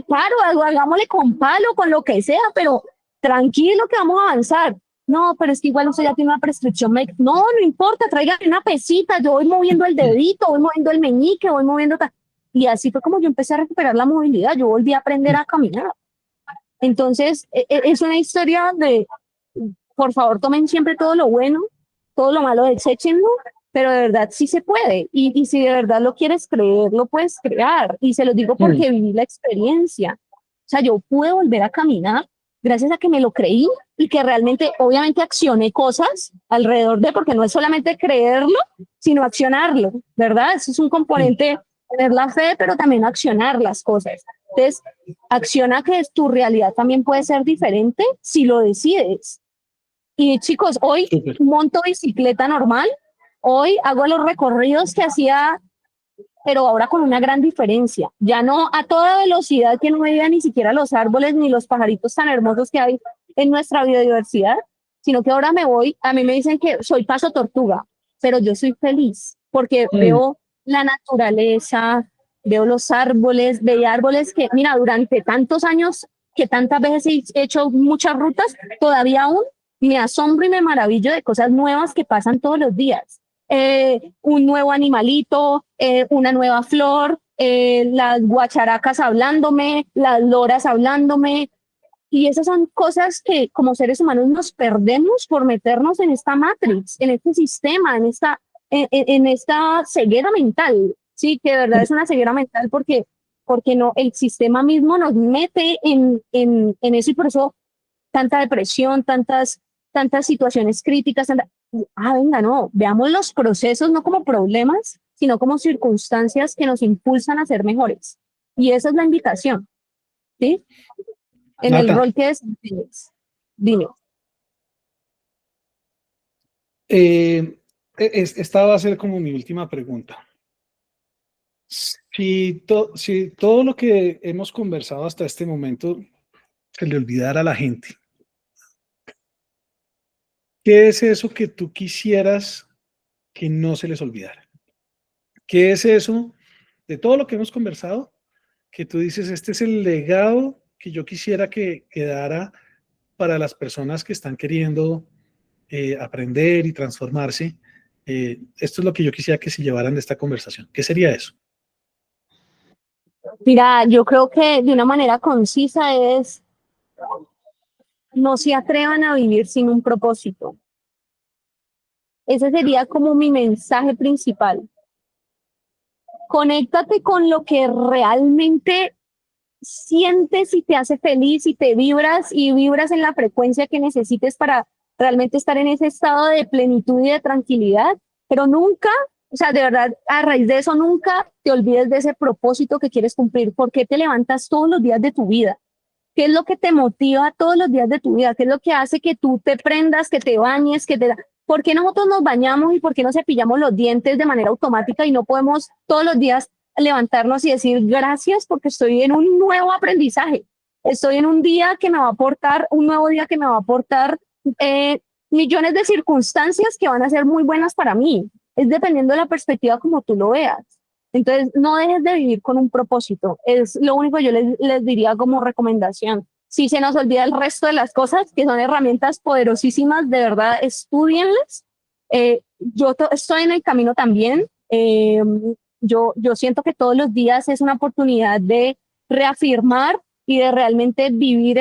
Speaker 3: paro, hagámosle con palo, con lo que sea, pero tranquilo que vamos a avanzar. No, pero es que igual usted ya tiene una prescripción médica. No importa, tráigame una pesita, yo voy moviendo el dedito, voy moviendo el meñique, voy moviendo... Y así fue como yo empecé a recuperar la movilidad, yo volví a aprender a caminar. Entonces, es una historia de, por favor, tomen siempre todo lo bueno, todo lo malo deséchenlo, pero de verdad sí se puede. Y si de verdad lo quieres creer, lo puedes crear. Y se los digo porque viví la experiencia. O sea, yo pude volver a caminar gracias a que me lo creí y que realmente, obviamente, accioné cosas alrededor porque no es solamente creerlo, sino accionarlo, ¿verdad? Eso es un componente, tener la fe, pero también accionar las cosas. Entonces, acciona que tu realidad también puede ser diferente si lo decides. Y chicos, hoy monto bicicleta normal, hoy hago los recorridos que hacía, pero ahora con una gran diferencia. Ya no a toda velocidad, que no me veía ni siquiera los árboles ni los pajaritos tan hermosos que hay en nuestra biodiversidad, sino que ahora a mí me dicen que soy paso tortuga, pero yo soy feliz porque veo la naturaleza, veo los árboles, veía árboles que, mira, durante tantos años que tantas veces he hecho muchas rutas, todavía aún me asombro y me maravillo de cosas nuevas que pasan todos los días. Un nuevo animalito, una nueva flor, las guacharacas hablándome, las loras hablándome. Y esas son cosas que como seres humanos nos perdemos por meternos en esta matrix, en este sistema, en esta ceguera mental. Sí, que de verdad es una ceguera mental porque no, el sistema mismo nos mete en eso, y por eso tanta depresión, tantas situaciones críticas. Venga, no, veamos los procesos no como problemas, sino como circunstancias que nos impulsan a ser mejores. Y esa es la invitación, ¿sí? En
Speaker 2: Nata,
Speaker 3: el rol que es, dime.
Speaker 2: Esta va a ser como mi última pregunta. Si todo lo que hemos conversado hasta este momento se le olvidara a la gente, ¿qué es eso que tú quisieras que no se les olvidara? ¿Qué es eso de todo lo que hemos conversado que tú dices, este es el legado que yo quisiera que quedara para las personas que están queriendo aprender y transformarse? Esto es lo que yo quisiera que se llevaran de esta conversación. ¿Qué sería eso?
Speaker 3: Mira, yo creo que de una manera concisa es, no se atrevan a vivir sin un propósito. Ese sería como mi mensaje principal. Conéctate con lo que realmente sientes y te hace feliz y vibras en la frecuencia que necesites para realmente estar en ese estado de plenitud y de tranquilidad, pero nunca, o sea, de verdad, a raíz de eso, nunca te olvides de ese propósito que quieres cumplir. ¿Por qué te levantas todos los días de tu vida? ¿Qué es lo que te motiva todos los días de tu vida? ¿Qué es lo que hace que tú te prendas, que te bañes, que te... ¿Por qué nosotros nos bañamos y por qué nos cepillamos los dientes de manera automática y no podemos todos los días levantarnos y decir gracias porque estoy en un nuevo aprendizaje? Estoy en un día que me va a aportar, un nuevo día que me va a aportar millones de circunstancias que van a ser muy buenas para mí. Es dependiendo de la perspectiva como tú lo veas. Entonces, no dejes de vivir con un propósito. Es lo único que yo les diría como recomendación. Si se nos olvida el resto de las cosas, que son herramientas poderosísimas, de verdad, estudienlas. Estoy en el camino también. Yo siento que todos los días es una oportunidad de reafirmar y de realmente vivir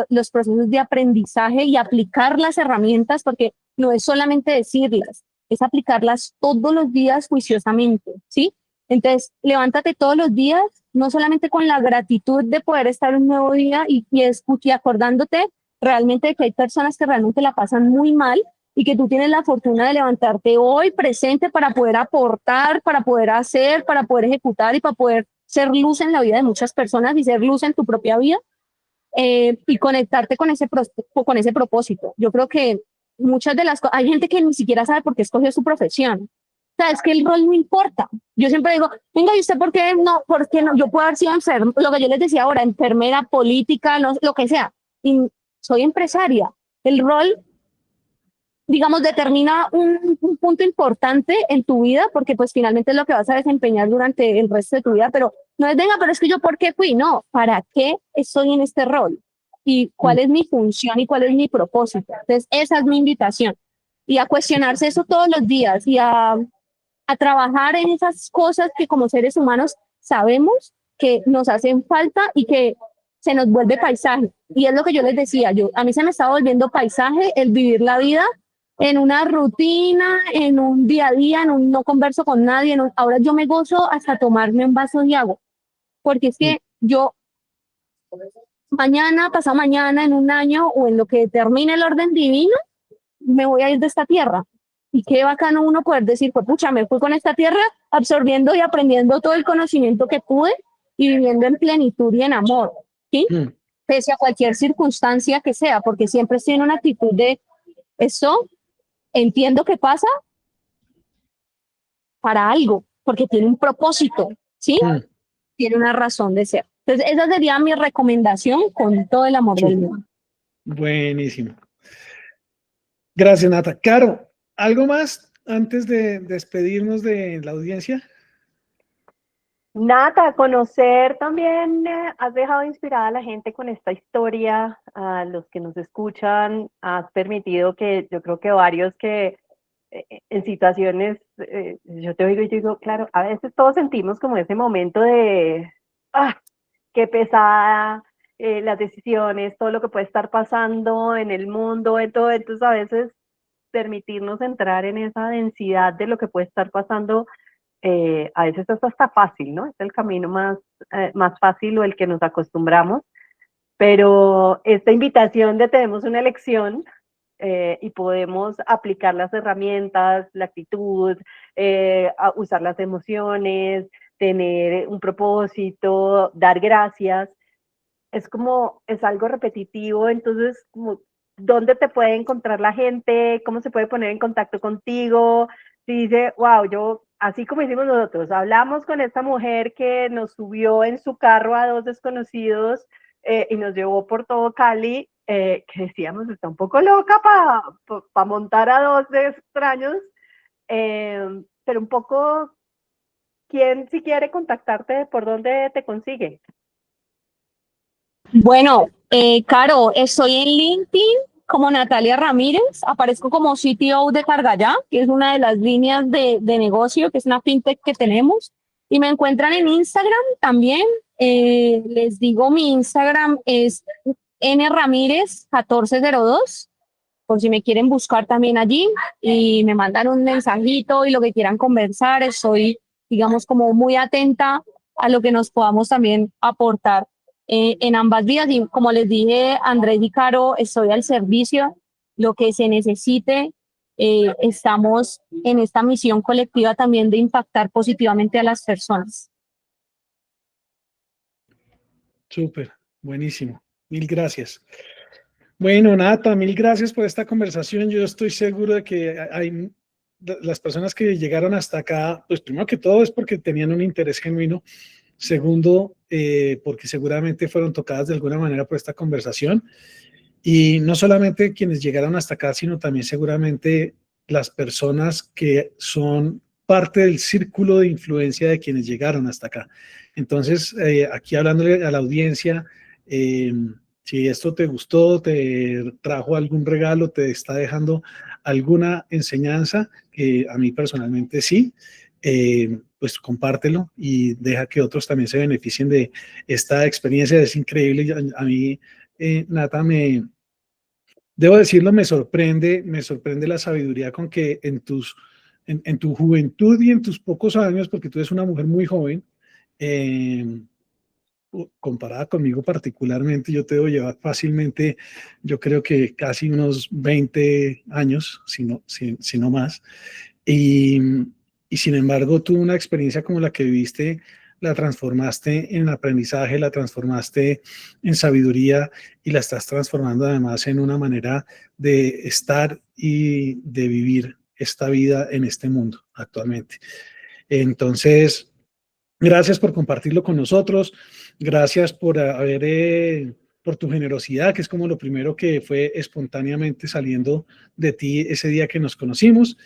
Speaker 3: los procesos de aprendizaje y aplicar las herramientas, porque no es solamente decirlas, es aplicarlas todos los días juiciosamente, ¿sí? Entonces, levántate todos los días, no solamente con la gratitud de poder estar un nuevo día y acordándote realmente de que hay personas que realmente la pasan muy mal y que tú tienes la fortuna de levantarte hoy presente para poder aportar, para poder hacer, para poder ejecutar y para poder ser luz en la vida de muchas personas y ser luz en tu propia vida, y conectarte con con ese propósito. Yo creo que muchas de las cosas, hay gente que ni siquiera sabe por qué escogió su profesión. O sea, es que el rol no importa. Yo siempre digo, venga, ¿y usted por qué no? ¿Por qué no? Yo puedo haber sido enferma, lo que yo les decía ahora, enfermera, política, no, lo que sea. Y soy empresaria. El rol, digamos, determina un punto importante en tu vida, porque pues finalmente es lo que vas a desempeñar durante el resto de tu vida, pero no es, venga, pero es que yo, ¿por qué fui? No, ¿para qué estoy en este rol? ¿Y cuál es mi función y cuál es mi propósito? Entonces, esa es mi invitación. Y a cuestionarse eso todos los días y a trabajar en esas cosas que como seres humanos sabemos que nos hacen falta y que se nos vuelve paisaje. Y es lo que yo les decía, a mí se me estaba volviendo paisaje el vivir la vida en una rutina, en un día a día, no converso con nadie, ahora yo me gozo hasta tomarme un vaso de agua, porque es que yo mañana, pasado mañana, en un año o en lo que termine el orden divino, me voy a ir de esta tierra. Y qué bacano uno poder decir, pues pucha, me fui con esta tierra absorbiendo y aprendiendo todo el conocimiento que pude y viviendo en plenitud y en amor, ¿sí? Pese a cualquier circunstancia que sea, porque siempre estoy en una actitud de eso, entiendo que pasa para algo, porque tiene un propósito, ¿sí? Tiene una razón de ser. Entonces, esa sería mi recomendación con todo el amor del mundo.
Speaker 2: Buenísimo. Gracias, Nata. Caro, ¿algo más antes de despedirnos de la audiencia?
Speaker 4: Nata, conocer también, has dejado inspirada a la gente con esta historia, a los que nos escuchan, has permitido que yo creo que varios que en situaciones, yo te oigo y yo digo, claro, a veces todos sentimos como ese momento de, ah, qué pesada, las decisiones, todo lo que puede estar pasando en el mundo, en todo, entonces a veces permitirnos entrar en esa densidad de lo que puede estar pasando, a veces es hasta fácil, ¿no? Es el camino más fácil o el que nos acostumbramos, pero esta invitación de tenemos una elección, y podemos aplicar las herramientas, la actitud, usar las emociones, tener un propósito, dar gracias. Es algo repetitivo, entonces, como, ¿dónde te puede encontrar la gente? ¿Cómo se puede poner en contacto contigo? Si dice, wow, yo así como hicimos nosotros, hablamos con esta mujer que nos subió en su carro a 2 desconocidos y nos llevó por todo Cali, que decíamos, está un poco loca para montar a 2 extraños, pero un poco, ¿quién si quiere contactarte, por dónde te consigue?
Speaker 3: Bueno, Caro, estoy en LinkedIn como Natalia Ramírez, aparezco como CTO de Cargallá, que es una de las líneas de negocio, que es una fintech que tenemos, y me encuentran en Instagram también. Les digo, mi Instagram es nramírez1402, por si me quieren buscar también allí y me mandan un mensajito y lo que quieran conversar. Estoy, digamos, como muy atenta a lo que nos podamos también aportar en ambas vías. Y como les dije, Andrés y Caro, estoy al servicio, lo que se necesite. Estamos en esta misión colectiva también de impactar positivamente a las personas.
Speaker 2: Súper, buenísimo. Mil gracias. Bueno, Nata, mil gracias por esta conversación. Yo estoy seguro de que hay las personas que llegaron hasta acá, pues primero que todo es porque tenían un interés genuino. Segundo, porque seguramente fueron tocadas de alguna manera por esta conversación. Y no solamente quienes llegaron hasta acá, sino también seguramente las personas que son parte del círculo de influencia de quienes llegaron hasta acá. Entonces, aquí hablándole a la audiencia, si esto te gustó, te trajo algún regalo, te está dejando alguna enseñanza, que a mí personalmente sí, pues compártelo y deja que otros también se beneficien de esta experiencia. Es increíble. A mí, Nata, debo decirlo, me sorprende la sabiduría con que en tu juventud y en tus pocos años, porque tú eres una mujer muy joven, comparada conmigo particularmente, yo te debo llevar fácilmente, yo creo que casi unos 20 años, si no más, y sin embargo tú una experiencia como la que viviste, la transformaste en aprendizaje, la transformaste en sabiduría y la estás transformando además en una manera de estar y de vivir esta vida en este mundo actualmente. Entonces, gracias por compartirlo con nosotros, gracias por por tu generosidad, que es como lo primero que fue espontáneamente saliendo de ti ese día que nos conocimos.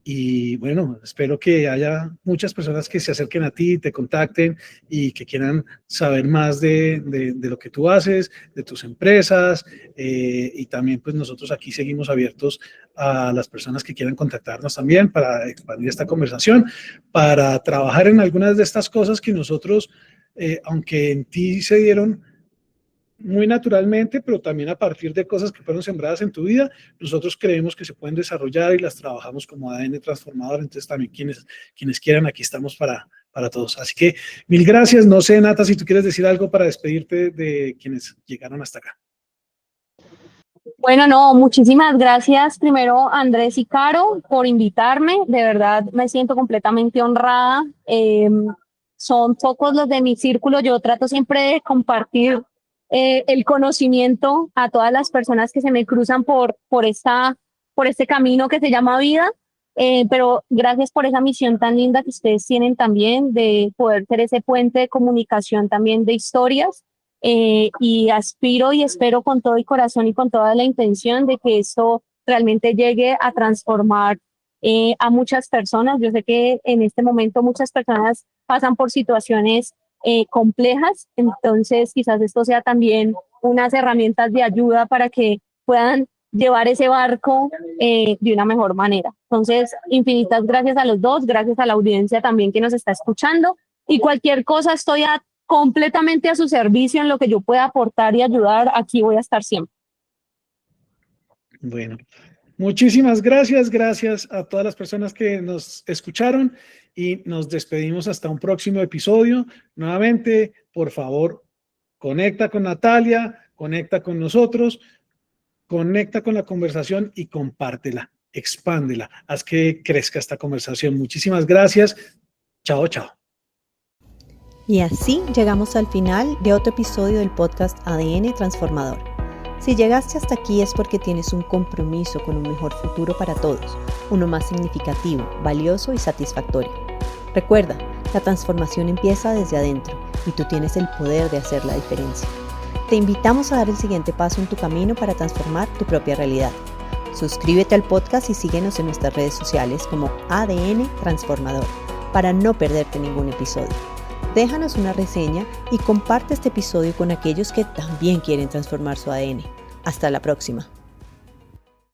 Speaker 2: Y bueno, espero que haya muchas personas que se acerquen a ti, te contacten y que quieran saber más de lo que tú haces, de tus empresas, y también pues nosotros aquí seguimos abiertos a las personas que quieran contactarnos también para expandir esta conversación, para trabajar en algunas de estas cosas que nosotros, aunque en ti se dieron muy naturalmente, pero también a partir de cosas que fueron sembradas en tu vida, nosotros creemos que se pueden desarrollar y las trabajamos como ADN transformador. Entonces también quienes quieran, aquí estamos para todos. Así que mil gracias. No sé, Nata, si tú quieres decir algo para despedirte de quienes llegaron hasta acá.
Speaker 3: Bueno, no, muchísimas gracias primero Andrés y Caro por invitarme. De verdad me siento completamente honrada. Son pocos los de mi círculo. Yo trato siempre de compartir el conocimiento a todas las personas que se me cruzan por este camino que se llama vida. Pero gracias por esa misión tan linda que ustedes tienen también de poder ser ese puente de comunicación también de historias. Y aspiro y espero con todo el corazón y con toda la intención de que esto realmente llegue a transformar a muchas personas. Yo sé que en este momento muchas personas pasan por situaciones complejas, entonces quizás esto sea también unas herramientas de ayuda para que puedan llevar ese barco de una mejor manera. Entonces, infinitas gracias a los dos, gracias a la audiencia también que nos está escuchando, y cualquier cosa estoy completamente a su servicio en lo que yo pueda aportar y ayudar. Aquí voy a estar siempre.
Speaker 2: Bueno, muchísimas gracias. Gracias a todas las personas que nos escucharon y nos despedimos hasta un próximo episodio. Nuevamente, por favor, conecta con Natalia, conecta con nosotros, conecta con la conversación y compártela, expándela, haz que crezca esta conversación. Muchísimas gracias. Chao, chao.
Speaker 1: Y así llegamos al final de otro episodio del podcast ADN Transformador. Si llegaste hasta aquí es porque tienes un compromiso con un mejor futuro para todos, uno más significativo, valioso y satisfactorio. Recuerda, la transformación empieza desde adentro y tú tienes el poder de hacer la diferencia. Te invitamos a dar el siguiente paso en tu camino para transformar tu propia realidad. Suscríbete al podcast y síguenos en nuestras redes sociales como ADN Transformador para no perderte ningún episodio. Déjanos una reseña y comparte este episodio con aquellos que también quieren transformar su ADN. Hasta la próxima.